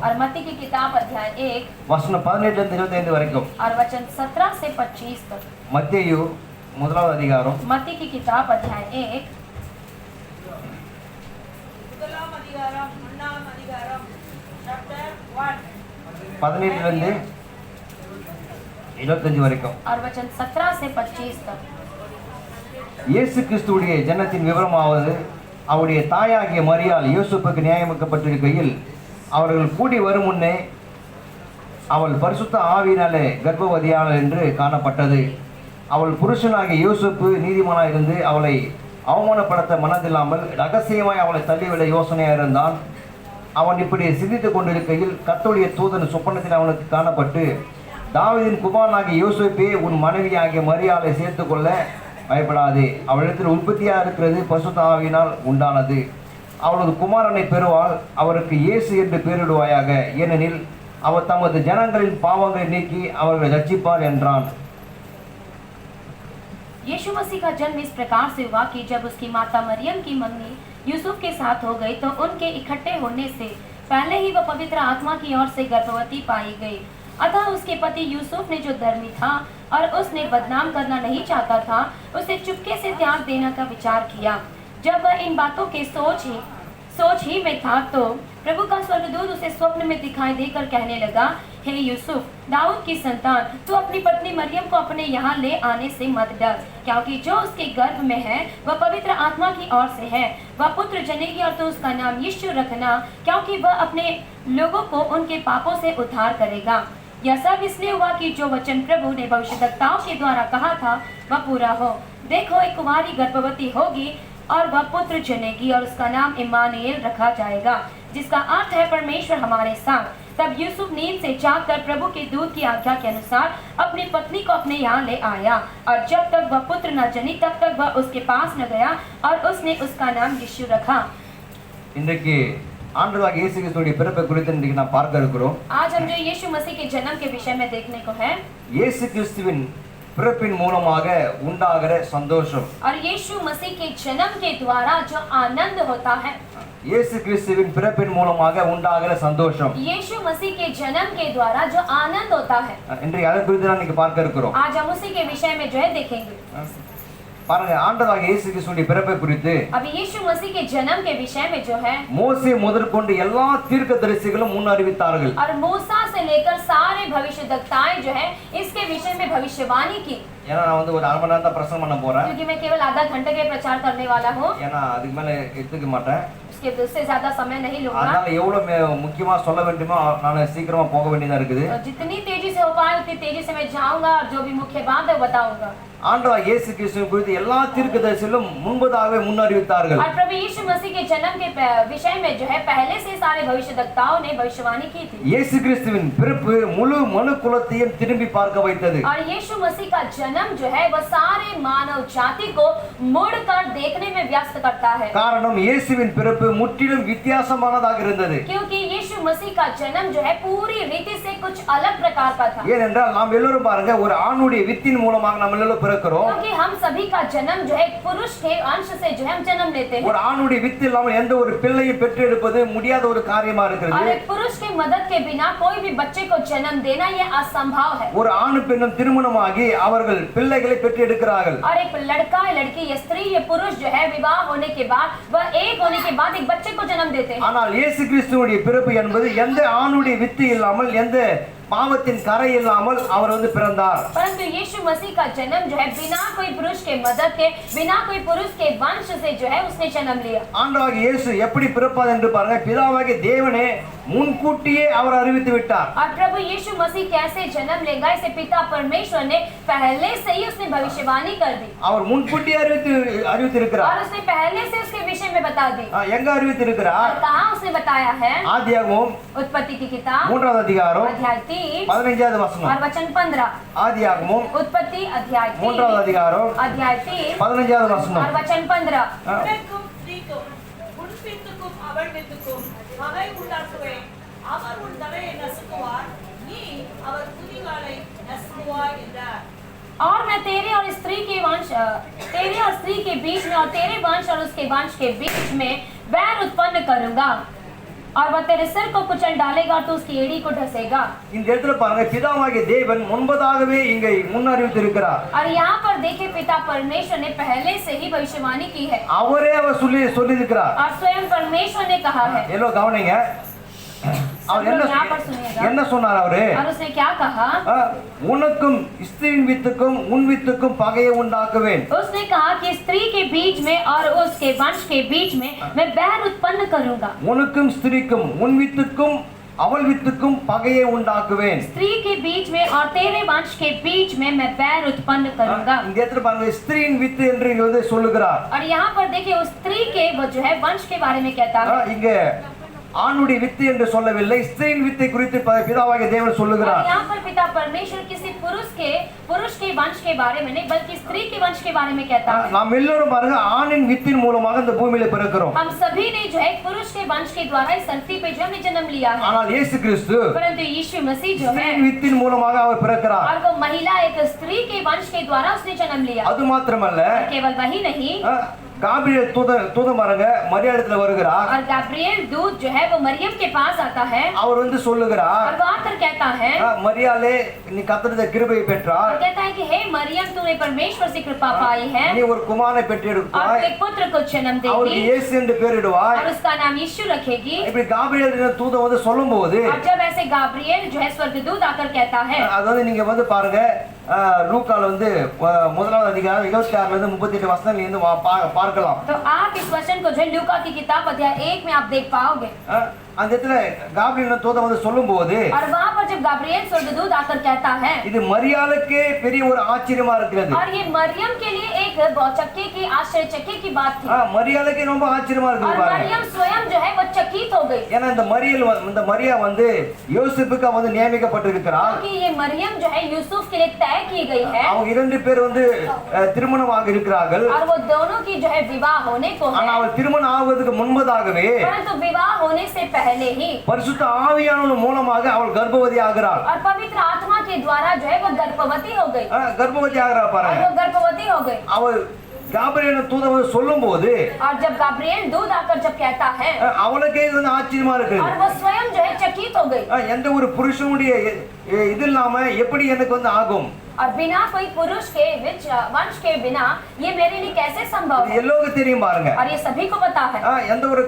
और मत्ती की किताब अध्याय 1 வசனம் 17 இருந்து 25 வரைக்கும். और वचन 17 से 25 तक. மத்தேயு முதலாவது அதிகாரம் मत्ती की किताब अध्याय 1 முதலாம் அதிகாரம் 1ஆம் அதிகாரம் chapter 1 17 இருந்து 25 வரைக்கும். और वचन 17 से 25 तक. இயேசு கிறிஸ்துவுடைய ஜனனத்தின் விவரமாவது, அவருடைய தாயாகிய மரியாள் யோசேப்புக்கு நியமிக்கப்பட்டிருக்கையில் அவர்கள் கூடி வரும் முன்னே அவள் பரிசுத்த ஆவியினாலே கர்ப்பவதியாள் என்று காணப்பட்டது. அவள் புருஷனாகிய யோசேப்பு நீதிமானாக இருந்து அவளை அவமானப்படுத்த மனதில்லாமல் ரகசியமாய் அவளை தள்ளிவிட யோசனையாக இருந்தான். அவன் இப்படி சிந்தித்துக் கொண்டிருக்கையில் கர்த்தருடைய தூதன் சொப்பனத்தில் அவனுக்கு காணப்பட்டு, தாவீதின் குமாரனாகிய யோசேப்பே, உன் மனைவியாகிய மரியாளை சேர்த்துக் கொள்ள பயப்படாதே. அவளிடத்தில் உற்பத்தியாக இருக்கிறது பரிசுத்த ஆவியினால் உண்டானது. அவளது குமாரனை பெறுவாள். அவருக்கு இயேசு என்று பெயரிடுவாயாக, ஏனெனில் அவர் தமது ஜனங்களின் பாவங்களை நீக்கி அவர்களை ரட்சிப்பார் என்றான். यीशु मसीह का जन्म इस प्रकार से हुआ कि जब उसकी माता मरियम की मंगनी यूसुफ के साथ हो गई तो उनके इकट्ठे होने से पहले ही वह पवित्र आत्मा की ओर से गर्भवती पाई गई। अतः उसके पति यूसुफ ने, जो धर्मी था और उसने बदनाम करना नहीं चाहता था, उसे चुपके से त्याग देने का विचार किया। जब वह इन बातों के सोच ही में था तो प्रभु का स्वर्गदूत उसे स्वप्न में दिखाई देकर कहने लगा, हे यूसुफ, दाऊद की संतान, तू अपनी पत्नी मरियम को अपने यहाँ ले आने से मत डर, क्योंकि जो उसके गर्भ में है वह पवित्र आत्मा की ओर से है। वह पुत्र जनेगी और तू उसका नाम यीशु रखना, क्योंकि वह अपने लोगों को उनके पापों से उद्धार करेगा। यह सब इसलिए हुआ कि जो वचन प्रभु ने भविष्यद्वक्ताओं के द्वारा कहा था वह पूरा हो। देखो, एक कुमारी गर्भवती होगी और वह पुत्र जनेगी और उसका नाम इम्मानुएल रखा जाएगा, जिसका अर्थ है परमेश्वर हमारे साथ। तब यूसुफ नींद से जागकर प्रभु के दूत की आज्ञा के अनुसार अपनी पत्नी को अपने यहाँ ले आया, और जब तक वह पुत्र न जनी तब तक वह उसके पास न गया और उसने उसका नाम यीशु रखा। இன்றைக்கு ஆண்டவராகிய இயேசு கிறிஸ்துவுடைய பிறப்பை குறித்து இன்றைக்கு நாம் பார்க்க இருக்கிறோம். आज हम जो यीशु मसीह के जन्म के विषय में देखने को है, இயேசு கிறிஸ்துவின் பிறப்பின் மூலமாக உண்டாகிற சந்தோஷம். और यीशु मसीह के जन्म के द्वारा जो आनंद होता है, இயேசு கிறிஸ்துவின் பிறப்பின் மூலமாக உண்டாகிற சந்தோஷம். यीशु मसीह के जन्म के द्वारा जो आनंद होता है, இன்றைக்கு அதை குறித்து தான் இன்னைக்கு பார்க்க இருக்கிறோம். आज हम उसी के विषय में जो है देखेंगे। பாருங்க, ஆண்டவராகிய இயேசு கிறிஸ்துவின் பிறப்பை குறித்து अभी यीशु मसीह के जन्म के विषय में जो है, மோசே முதற்கொண்டு எல்லா தீர்க்கதரிசிகளும் முன் அறிவித்தார்கள். और मूसा से लेकर सारे भविष्यद्वक्ताएं जो है इसके विषय में भविष्यवाणी की। ஏன்னா நான் ஒரு அரை மணி நேரம் தான் பிரசங்கம் பண்ண போறேன். क्योंकि मैं केवल आधा घंटे के प्रचार करने वाला हूँ, ஏன்னா அதுக்கு மேல எடுத்துக்க மாட்டேன். उससे ज्यादा समय नहीं लूंगा। அதனால எவ்வளவு முக்கியமா சொல்ல வேண்டுமோ நான் சீக்கிரமா போக வேண்டியதா இருக்குது. तो जितनी तेजी से हो पाए उतनी तेजी से मैं जाऊंगा और जो भी मुख्य बात है बताऊंगा। ஆண்டவர் இயேசு கிறிஸ்துவின் குறித்து எல்லா தீர்க்கதரிசிகளும் முன்பதாகவே முன்னறிவித்தார்கள். और प्रभु यीशु मसीह के जन्म के विषय में जो है पहले से सारे भविष्यद्वक्ताओं ने भविष्यवाणी की थी। இயேசு கிறிஸ்துவின் பிறப்பு முழு மனு குலத்தையும் திரும்பி பார்க்க வைத்தது. और यीशु मसीह का जन्म जो है वह सारे मानव जाति को मुड़कर देखने में व्यस्त करता है। காரணம் இயேசுவின் பிறப்பு முற்றிலும் வித்தியாசமானதாக இருந்தது. क्योंकि यीशु मसीह का जन्म जो है पूरी रीति से कुछ अलग प्रकार का था। ஏனென்றால் நாம் எல்லாரும் பாருங்க, ஒரு ஆணுடைய வித்தின் மூலமாக நாம் எல்லாரும் பிறக்கிறோம். क्योंकि हम सभी का जन्म जो है एक पुरुष के अंश से जो है हम जन्म लेते हैं। ஒரு ஆணுடைய வித்து இல்லாமல் எந்த ஒரு பிள்ளையும் பெற்றெடுப்பது முடியாத ஒரு காரியமா और இருக்கிறது. एक पुरुष की मदद के बिना कोई भी बच्चे को जन्म देना यह असंभव है। ஒரு ஆணும் பெண்ணும் திருமணமாகி அவர்கள் பிள்ளைகளை பெற்றெடுக்கிறார்கள். और एक लड़का या लड़की या स्त्री या पुरुष जो है विवाह होने के बाद वह एक होने के बाद एक बच्चे को जन्म देते हैं। ஆனால் இயேசு கிறிஸ்துவுடைய பிறப்பு என்பது எந்த ஆணுடைய வித்து இல்லாமல் எந்த பாவத்தின் கரை இல்லாமல் அவர் பிறந்தார். परंतु यीशु मसीह का जन्म जो है बिना कोई पुरुष के मदद के, बिना कोई पुरुष के वंश से जो है उसने जन्म लिया। ஆண்டவராகிய இயேசு எப்படி பிறப்பார் என்று பாருங்க. பிதாவாகிய தேவனே முன்கூட்டியே அவர் அறிவித்து விட்டார். और प्रभु यीशु मसीह कैसे जन्म लेगा इसे पिता परमेश्वर ने पहले से ही उसने भविष्यवाणी कर दी। அவர் முன்கூட்டியே அறிவித்திருக்கிறார். और उसने पहले से उसके विषय में बता दी। எங்க அறிவித்திருக்கிறார்? और कहाँ उसने बताया है? ஆதியாகமம் उत्पत्ति की किताब 3வது அதிகாரம் अध्याय 3 15வது வசனம். और वचन 15। ஆதியாகமம் उत्पत्ति अध्याय 3வது அதிகாரம் 3 15வது வசனம். और वचन 15। உனக்கும் ஸ்திரீக்கும் உன் வித்துக்கும் அவள் வித்துக்கும் பகை உண்டாக்குவேன். அவர் உன் தலையை நசுக்குவார், நீ அவர் குதிகாலை நசுக்குவாய் என்றார்। और मैं तेरे और स्त्री के बीच में और तेरे वंश और उसके वंश के बीच में वैर उत्पन्न करूंगा। और वह तेरे सिर को कुचल डालेगा तो उसकी एड़ी को ढसेगा। இந்த இடத்துல பாருங்க, பிதாவாகிய தேவன் முன்பதாகவே இங்கே முன்னறிவித்திருக்கிறார். और यहाँ पर देखे पिता परमेश्वर ने पहले से ही भविष्यवाणी की है அவரே அவர் சொல்லி இருக்கிறார். और स्वयं परमेश्वर ने कहा है। எல்லோ கவனிங்க, அவர் என்ன சொன்னார் அவரு? और उसने क्या कहा? உனக்கும் ஸ்திரீயின் வித்துக்கும் உன் வித்துக்கும் பகையை உண்டாக்குவேன். उसने कहा कि स्त्री के बीच में और उसके वंश के बीच में मैं बैर उत्पन्न करूंगा। உனக்கும் ஸ்திரீக்கும் உன் வித்துக்கும் அவள் வித்துக்கும் பகையை உண்டாக்குவேன். स्त्री के बीच में और तेरे वंश के बीच में मैं बैर उत्पन्न करूंगा। இந்த இடத்துல பாருங்க, ஸ்திரீயின் வித்து என்று இங்க வந்து சொல்லுகிறார். और यहाँ पर देखिए उस स्त्री के वो जो है वंश के बारे में कहता है। இங்க ஆணுடைய வித்து என்று சொல்லவில்லை, ஸ்திரீயின் வித்தை குறித்து பிதாவாகிய தேவன் சொல்லுகிறார். यहाँ पर पिता परमेश्वर किसी पुरुष के वंश के बारे में नहीं बल्कि स्त्री के वंश के बारे में कहता है। நாம் எல்லாரும் பாருங்க, ஆணின் வித்தின் மூலமாக இந்த பூமியில பிறக்கிறோம். हम सभी ने जो है पुरुष के वंश के द्वारा इस धरती पे जो हमने जन्म लिया है। ஆனால் இயேசு கிறிஸ்து परंतु यीशु मसीह जो है ஸ்திரீயின் வித்தின் மூலமாக அவர் பிறக்கிறார். और वो महिला एक स्त्री के वंश के द्वारा उसने जन्म लिया। அது மாத்திரமல்ல, केवल वही नहीं, गाब्रिएल தூதன் பாருங்க மரியாதையில வருகிறார். और गैब्रिएल दूत जो है वो मरियम के पास आता है அவர் வந்து சொல்லுகிறார், और वो आकर कहता है, மரியாளே நீ கர்த்தருடைய கிருபையை பெற்றாய், कहता है कि हे मरियम तूने परमेश्वर से कृपा पाई है நீ ஒரு குமாரனை और பெற்றெடுப்பாய், तू एक पुत्र को जन्म அவருக்கு देगी இயேசு என்று பெயரிடுவாய். और उसका नाम यीशु रखेगी। இப்படி गाब्रिएल தூதன் வந்து சொல்லும்போது और जब ऐसे गैब्रिएल जो है स्वर्गदूत आकर कहता है, அது வந்து நீங்க வந்து பாருங்க, லூக்கால வந்து முதலாவது அதிகாரம் 26 ல இருந்து 38 வசனங்கள் இருந்து பார்க்கலாம். तो आप इस वचन को जो लूका की किताब अध्याय 1 में आप देख पाओगे। அந்த இடத்துல गाब्रिएल தூதன் வந்து சொல்லும்போது और वहां पर जब गैब्रिएल स्वर्गदूत आकर कहता है, இது மரியாளுக்கே பெரிய ஒரு ஆச்சரியமா இருக்கிறது. और ये मरियम के लिए एक चक्के की आश्चर्यचक्के की बात थी। மரியாளுக்கே ரொம்ப ஆச்சரியமா और இருக்கு பாருங்க. मरियम स्वयं जो है वो चकित हो गई, ஏன்னா இந்த மரியா வந்து யோசேப்புக்கு வந்து நியமிக்கப்பட்டிருக்கிறார். क्योंकि ये मरियम जो है यूसुफ के लिए तय की गई है அவங்க இரண்டு பேர் வந்து திருமணமாக இருக்கிறார்கள். और वो दोनों की जो है विवाह होने को ஆனா है, அவர் திருமணம் ஆவதற்கு முன்பதாகவே परंतु विवाह होने से पहले ही பரிசுத்த ஆவியானவர் மூலமாக அவள் கர்ப்பவதி ஆகிறாள். और पवित्र आत्मा के द्वारा जो है वो गर्भवती हो गई, கர்ப்பவதி ஆகிறா और பாருங்க. वो गर्भवती हो गई। அவள் गाब्रिएल தூதன் வந்து சொல்லும்போது और जब गैब्रिएल दूत आकर जब कहता है, அவளுக்கே இது வந்து ஆச்சரியமா இருக்கு. और वो स्वयं जो है चकित हो गई, எந்த ஒரு புருஷனுடைய இது இல்லாம எப்படி எனக்கு வந்து ஆகும்? और बिना कोई पुरुष के वंश के बिना ये मेरे लिए कैसे संभव है? எல்லோருக்கும் தெரியும் பாருங்க. और ये सभी को पता है। எந்த ஒரு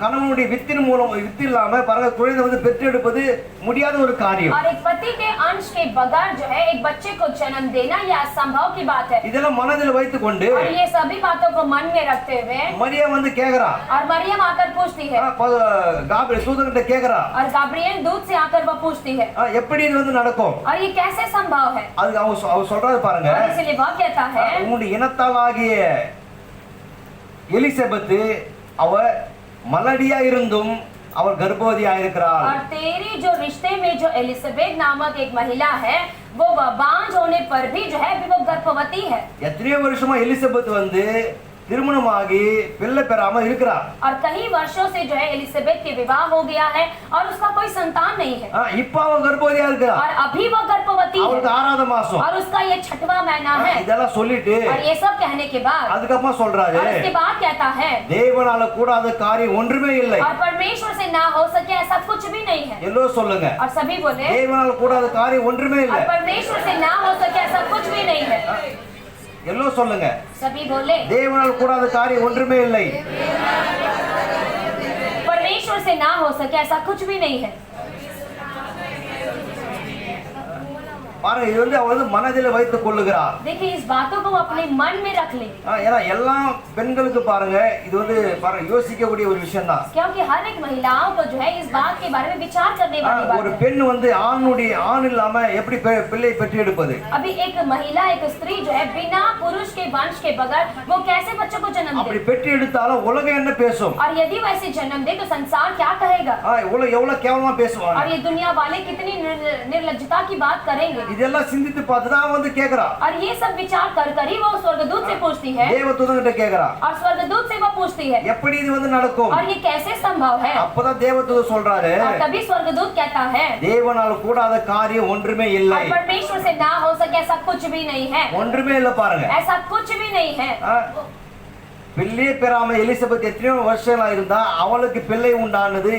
கணவனுடைய வித்தின் மூலம் வித்து இல்லாம பாருங்க குழந்தை வந்து பெற்றெடுப்பது முடியாத ஒரு காரியம். और एक पति के अंश के बगैर जो है एक बच्चे को जन्म देना यह असंभव की बात है। இதெல்லாம் மனதில் வைத்துக்கொண்டு और ये सभी बातों को मन में रखते हुए மரியா வந்து கேக்குறா, और मरियम आकर पूछती है, गाब्रिएल தூதன்கிட்ட கேக்குறா, और गैब्रिएल दूत से आकर वो पूछती है, எப்படி இது வந்து நடக்கும்? और ये कैसे संभव है? அதுக்கு அவர் சொல்றாரு பாருங்க, और इसलिए वह कहता है, உங்களுடைய இனத்தாலாகிய எலிசபெத்து அவ மலடியா இருந்தும் அவள் கர்ப்பவதியா இருக்கிறாள். और तेरी जो रिश्ते में जो एलिजाबेथ नामक एक महिला है वो बांझ होने पर भी जो है अभी वो गर्भवती है। எத்தனையோ வருஷமா எலிசபெத் வந்து திருமணமாகி பிள்ளை பெறாம இருக்கிறா. और कई वर्षों से जो है एलिजाबेथ के विवाह हो गया है और उसका कोई संतान नहीं है, இப்ப அவ கர்ப்பவதியா இருக்கா. और अभी वो गर्भवती है அவளுக்கு 6வது மாசம். और उसका ये 6वां महीना है। இதெல்லாம் சொல்லிட்டு और ये सब कहने के बाद அதுக்கப்புறமா சொல்றாரு, और इसके बाद कहता है, தேவனால கூடாத காரியம் ஒன்றுமே இல்லை. और परमेश्वर से ना हो सके ऐसा कुछ भी नहीं है। எல்லோரும் சொல்லுங்க, और सभी बोले, தேவனால கூடாத காரியம் ஒன்றுமே இல்லை. और परमेश्वर से ना हो सके ऐसा कुछ भी नहीं है। எல்லோரும் சொல்லுங்க, सभी बोले, தேவனால கூடாத காரியம் ஒன்றுமே இல்லை. परमेश्वर से ना हो सके ऐसा कुछ भी नहीं है। பாருங்க, இது வந்து அவ வந்து மனதில் வைத்துக் கொள்ளுகிறார். देखिए इस बातों को अपने मन में रख ले, ஏன்னா எல்லா பெண்களுக்கு பாருங்க இது வந்து பாருங்க யோசிக்கக்கூடிய ஒரு விஷயம் தான். क्योंकि हर एक महिलाओं को जो है इस बात के बारे में विचार करने वाली बात ஒரு है। பெண் வந்து ஆண் இல்லாம எப்படி பிள்ளை பெற்று எடுப்பது? अभी एक महिला एक स्त्री जो है बिना पुरुष के वंश के बगैर वो कैसे बच्चों को जन्म அப்படி दे? பெற்று எடுத்தாலும் உலகம் என்ன பேசும்? और यदि वैसे जन्म दे तो संसार क्या कहेगा? எவ்வளவு கேவலமா பேசுவாங்க. और ये दुनिया वाले कितनी निर्लज्जता की बात करेंगे? இதெல்லாம் சிந்தித்து பார்த்து தான் வந்து கேக்குறா. और ये सब विचार कर ही वो स्वर्गदूत से पूछती है, தேவதூதன்கிட்ட கேக்குறா, और स्वर्गदूत से वो पूछती है, எப்படி இது வந்து நடக்கும்? और ये कैसे संभव है? அப்பதான் தேவதூதன் சொல்றாரு, और तभी स्वर्गदूत कहता है, தேவனால கூடாத காரியம் ஒன்றுமே இல்லை. और परमेश्वर से ना हो सके ऐसा कुछ भी नहीं है। ஒன்றுமே இல்ல பாருங்க. ऐसा कुछ भी नहीं है। பிள்ளை பெறாம எலிசபெத் எத்தனையோ வருஷங்களா இருந்தா அவளுக்கு பிள்ளை உண்டானது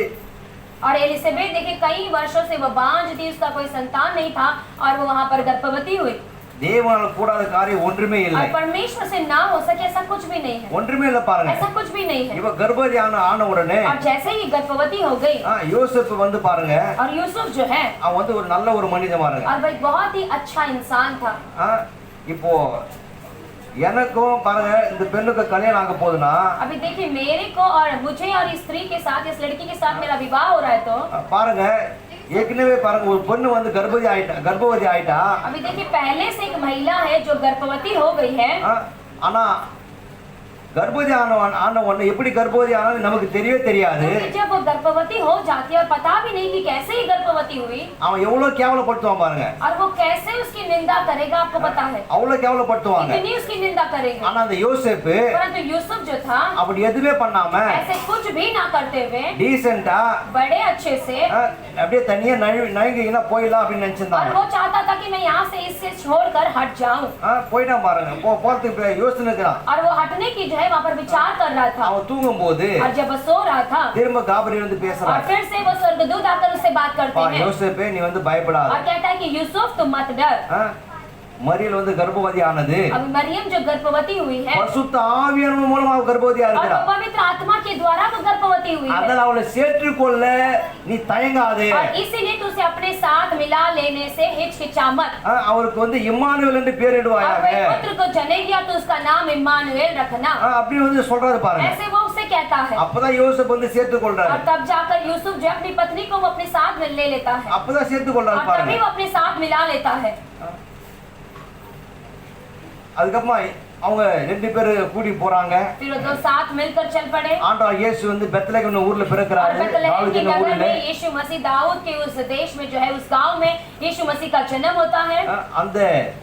और एलिसबेथ देखिए कई वर्षों से वो बांझ थी, उसका कोई संतान नहीं था और वो वहां पर गर्भवती हुई। தேவனால் கூடாத காரியம் ஒன்றுமே இல்லை. और परमेश्वर से ना हो सके ऐसा कुछ भी नहीं है, ஒன்றுமே இல்ல பாருங்க. ऐसा कुछ भी नहीं है। இவ கர்ப்பவதி ஆன உடனே और जैसे ही गर्भवती हो गई யோசேப்பு வந்து பாருங்க, और यूसुफ जो है அவன் வந்து ஒரு நல்ல ஒரு மனிதன் பாருங்க. और वो एक बहुत ही अच्छा इंसान था। இப்போ எனக்கும் பாருங்க இந்த பெண்ணுக்கு கல்யாணம் ஆக போகுதுன்னா, अभी देखिए मेरे को और मुझे और इस स्त्री के साथ, इस लड़की के साथ मेरा विवाह हो रहा है तो பாருங்க ஏற்கனவே பாருங்க ஒரு பொண்ணு வந்து கர்ப்பவதி ஆயிட்டா. अभी देखिए पहले से एक महिला है जो गर्भवती हो गई है, ஆனா गर्भवती ஆன உடனே எப்படி गर्भवती ஆனாலும் நமக்கு தெரியவே தெரியாது. जब वो गर्भवती हो जाती है और पता भी नहीं कि कैसे ही गर्भवती हुई, அவன் எவ்வளவு கேவலப்படுத்துவான் பாருங்க. और वो कैसे उसकी निंदा करेगा आपको पता है, அவ்வளவு கேவலப்படுத்துவாங்க. इतनी उसकी निंदा करेंगे। ஆனா அந்த யோசேப்பு परंतु यूसुफ जो था அப்படி எதுவுமே பண்ணாம ऐसे कुछ भी ना करते हुए டீசென்ட்டா बड़े अच्छे से, அப்படியே தனியா நழுவிங்கன்னா போயிடலாம் அப்படின்னு और நினைச்சிருந்தாங்க. वो चाहता था कि मैं यहाँ से इससे छोड़कर हट जाऊं, போயிட்டான் பாருங்க. போறதுக்கு யோசனை இருக்கிறான். और वो हटने की जो है वहाँ पर विचार कर रहा था। அவன் தூங்கும் போது और जब वो सो रहा था திரும்ப காபிரியல் வந்து और பேசுறான். फिर से वो स्वर्गदूत आकर उससे बात करते हैं யோசேப்பே நீ வந்து பயப்படாத. और कहता है कि यूसुफ तुम मत डर। மரியல் வந்து கர்ப்பவதி ஆனது अब मरियम जो गर्भवती हुई है பரிசுத்த ஆவியானவர் மூலமா கர்ப்பவதியா और இருக்கிறா. वो पवित्र आत्मा के द्वारा वो गर्भवती हुई है, அதனால அவளை சேர்த்துக்கொள்ள நீ தயங்காதே. और इसीलिए तू उसे अपने साथ मिला लेने से हिचकिचा मत। அவருக்கு வந்து இம்மானுவேல் என்று और பேரிடுவாயாக. वही पुत्र को जनेगी और तू उसका नाम इम्मानुएल रखना, அப்படி வந்து சொல்றாரு பாருங்க. ऐसे वो उसे कहता है। அப்பதான் யோசேப்பு வந்து சேர்த்துக்கொள்றாரு. और तब जाकर यूसुफ जो अपनी पत्नी को वो अपने साथ में ले लेता है, அப்பதான் சேர்த்துக்கொள்றாரு और பாருங்க. तभी वो अपने साथ मिला लेता है। அதுக்கப்புறமா அவங்க ரெண்டு பேரு கூடி போறாங்க. फिर वो दो साथ मिलकर चल पड़े ஆண்டவர் இயேசு வந்து பெத்லகேம் ஊர்ல और பிறக்கிறாரு. बेथलेहम के தாவீதின் नगर ஊர்ல. में यीशु मसीह दाऊद के उस देश में जो है उस गांव में यीशु मसीह का जन्म होता है। அந்த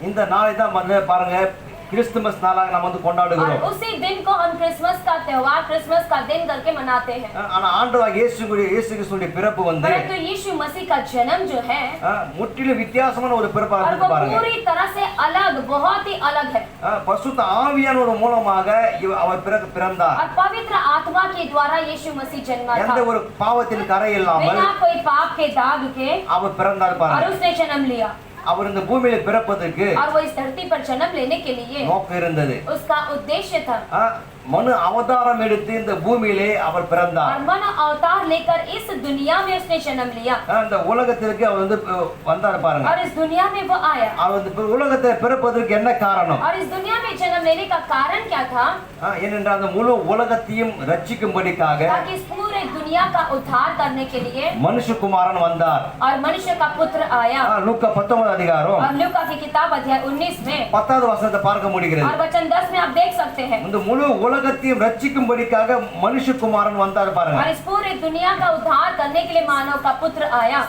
இந்த நாளை தான் வந்து பாருங்க கிறிஸ்துமஸ் நாளாக நாம் வந்து और கொண்டாடுகிறோம். उसी दिन को हम क्रिसमस का त्योहार, क्रिसमस का दिन करके मनाते हैं। ஆனா ஆண்டவர் இயேசு கிறிஸ்துவின் பிறப்பு வந்து परंतु यीशु मसीह का जन्म जो है முற்றிலும் வித்தியாசமான ஒரு பிறப்பா और இருக்கு वो பாருங்க. पूरी तरह से अलग, बहुत ही अलग है। பரிசுத்த ஆவியானவர் மூலமாக அவர் பிறந்தார். और पवित्र आत्मा के द्वारा यीशु मसीह जन्मा எந்த था, ஒரு பாவத்தின் கரை இல்லாமல் बिना कोई पाप के दाग के, அவர் பிறந்தார் और பாருங்க. उसने जन्म लिया। அவர் இந்த பூமியில பிறப்பதற்கு और वो इस धरती पर जन्म लेने के लिए நோக்கம் இருந்தது. उसका उद्देश्य था, மனு அவதாரம் எடுத்து இந்த பூமியிலே அவர் और பிறந்தார். मन अवतार लेकर इस दुनिया में उसने जन्म लिया, இந்த உலகத்திற்கு அவர் வந்து வந்தார் பாருங்க. और इस दुनिया में वो आया। அவர் இந்த உலகத்தை பிறப்பதற்கு என்ன காரணம்? और इस दुनिया में जन्म लेने का कारण क्या था? ஏனென்றால் அந்த முழு உலகத்தையும் ரட்சிக்கும்படிக்காக ताकि इस पूरे दुनिया का उद्धार करने के लिए மனுஷகுமாரன் வந்தார். और मनुष्य का पुत्र आया। லூக்கா 19 அதிகாரம் और लूका की किताब अध्याय 19 में 10வது வசனத்தை பார்க்க முடிகிறது. और वचन 10 में आप देख सकते हैं, இந்த முழு உலகத்தையும் ரட்சிக்கும்படிக்காக மனுஷகுமாரன் வந்தார் பாருங்க. और इस पूरे दुनिया का उद्धार करने के लिए मानव का पुत्र आया।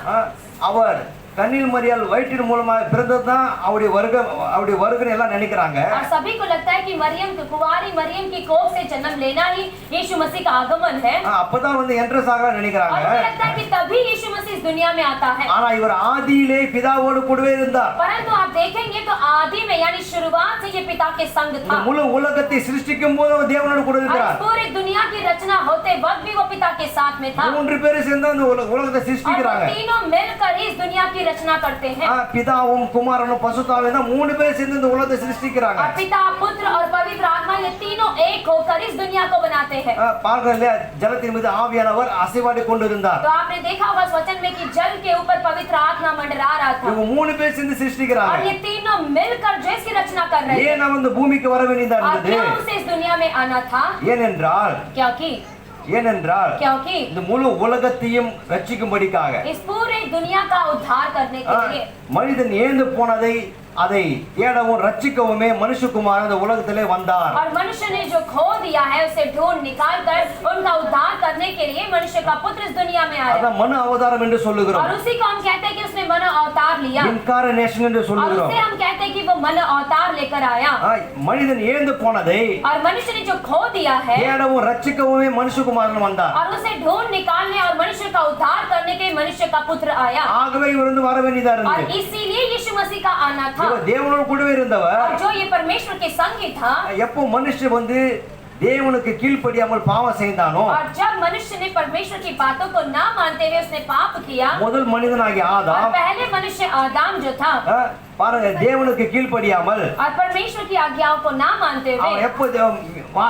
அவர் கன்னில் மரியாள் வயிற்றின் மூலமாக பிறந்ததுதான் அவருடைய வருகை எல்லாம் நினைக்கிறாங்க. और सभी को लगता है कि मरियम, कुंवारी मरियम की कोख से जन्म लेना ही यीशु मसीह का आगमन है, அப்பதான் வந்து என்ட்ரன்ஸ் ஆக நினைக்கிறாங்க. और उन्हें लगता है कि तभी यीशु मसीह इस दुनिया में आता है। ஆனா இவர் ஆதியிலே பிதாவோடு கூடவே இருந்தார். परंतु आप देखेंगे तो आदि में यानी शुरुआत से ये पिता के संग இந்த था, முழு உலகத்தை சிருஷ்டிக்கும் போது அவர் தேவனோடு கூட और इस இருக்கிறார். पूरी दुनिया की रचना होते वक्त भी वो पिता के साथ में था, மூன்று பேரும் சேர்ந்து அந்த உலகத்தை और वो சிருஷ்டிக்கிறாங்க. तीनों मिलकर इस दुनिया की रचना करते हैं। பிதாவும் குமாரனும் பசுத்தாவும் தான் மூணு பேர் சேர்ந்து இந்த உலகத்தை சிருஷ்டிக்கிறாங்க. और पिता, पुत्र और पवित्र आत्मा ये तीनों एक होकर इस दुनिया को बनाते हैं। பார்க்கல ஜலத்தின் மீது ஆவியானவர் அசைவாடி கொண்டிருந்தார். तो आपने देखा होगा इस वचन में कि जल के ऊपर पवित्र आत्मा मंडरा रहा था, இவங்க மூணு பேர் சேர்ந்து और சிருஷ்டிக்கிறாங்க. ये तीनों मिलकर जो इसकी रचना कर रहे थे। ஏன் அவன் இந்த பூமிக்கு வர வேண்டியதா और இருந்தது? क्यों उसे इस दुनिया में आना था? ஏனென்றால் क्योंकि இந்த முழு உலகத்தையும் ரட்சிக்கும்படிக்காக इस पूरे दुनिया का उद्धार करने के लिए மனிதன் ஏந்து போனதை அதை தேடவும் ரட்சிக்கவுமே மனுஷகுமாரன் இந்த உலகத்திலே வந்தார். और मनुष्य ने जो खो दिया है उसे ढूंढ निकाल कर उनका उद्धार करने के लिए मनुष्य का पुत्र इस दुनिया में आया, அதான் மனு அவதாரம் என்று சொல்லுகிறோம். और उसी को हम कहते हैं कि उसने मन अवतार लिया, இன்கார்னேஷன் என்று और சொல்லுகிறோம். उसे हम कहते हैं कि वो मन अवतार लेकर आया। மனிதன் ஏந்து போனதை और मनुष्य ने जो खो दिया है தேடவும் ரட்சிக்கவுமே மனுஷகுமாரன் வந்தார். और उसे ढूंढ निकालने और मनुष्य का उद्धार करने के लिए मनुष्य का पुत्र आया, ஆகவே இவர் வந்து வர வேண்டியதா और இருந்தது. इसीलिए यीशु मसीह का आना था। இவர் தேவனோடு கூடவே இருந்தவர். और जो ये परमेश्वर के संग ही था, எப்போ மனுஷன் வந்து தேவனுக்கு கீழ்ப்படியாமல் பாவம் செய்தானோ और जब मनुष्य ने परमेश्वर की बातों को ना मानते हुए उसने पाप किया, முதல் மனிதனாகிய और ஆதாம் पहले मनुष्य आदाम जो था பாருங்க தேவனுக்கு கீழ்ப்படியாமல் और परमेश्वर की आज्ञाओं को ना मानते அவன் हुए, எப்போ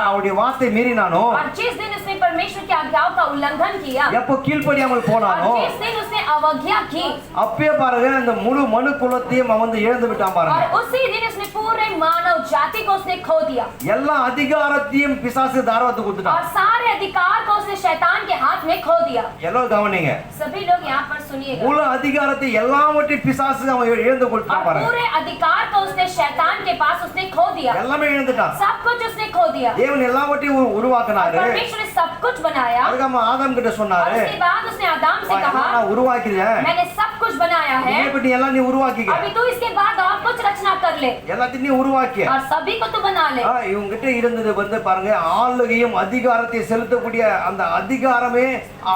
அவருடைய வார்த்தை மீறினானோ और जिस दिन उसने परमेश्वर की आज्ञाओं का उल्लंघन किया, எப்போ கீழ்ப்படியாமல் और போனானோ जिस दिन उसने अवज्ञा की, அப்பயே பாருங்க அந்த முழு மனு குலத்தையும் அவன் வந்து இழந்து விட்டான் और பாருங்க उसी दिन उसने पूरे मानव जाति को उसने खो दिया, எல்லா அதிகாரத்தையும் பிசாசு தாரவத்து கொடுத்துட்டான் और सारे अधिकार को उसने शैतान के हाथ में खो दिया। எல்லாரும் கவனிங்க सभी लोग यहाँ पर सुनिएगा, முழு அதிகாரத்தை எல்லாவற்றையும் பிசாசு அவன் இழந்து கொடுத்துட்டான் और பாருங்க पूरे अधिकार को उसने शैतान के पास उसने खो दिया, எல்லாமே இழந்துட்டான் सब कुछ उसने खो दिया। தேவன் எல்லாவற்றையும் और உருவாக்குனாரு परमेश्वर ने सब कुछ बनाया, அதுக்கு ஆதாம் கிட்ட और சொன்னாரு उसके बाद उसने आदाम से कहा, நான் உருவாக்கிறேன் मैंने सब कुछ बनाया है, இதை பத்தி எல்லாம் நீ உருவாக்கிக்க अभी तू इसके बाद और कुछ रचना कर ले எல்லாத்தையும் நீ உருவாக்கிய और सभी को तू बना ले। இவங்க கிட்ட இருந்தது வந்து பாருங்க ஆளுகையும் அதிகாரத்தை செலுத்தக்கூடிய அந்த அதிகாரமே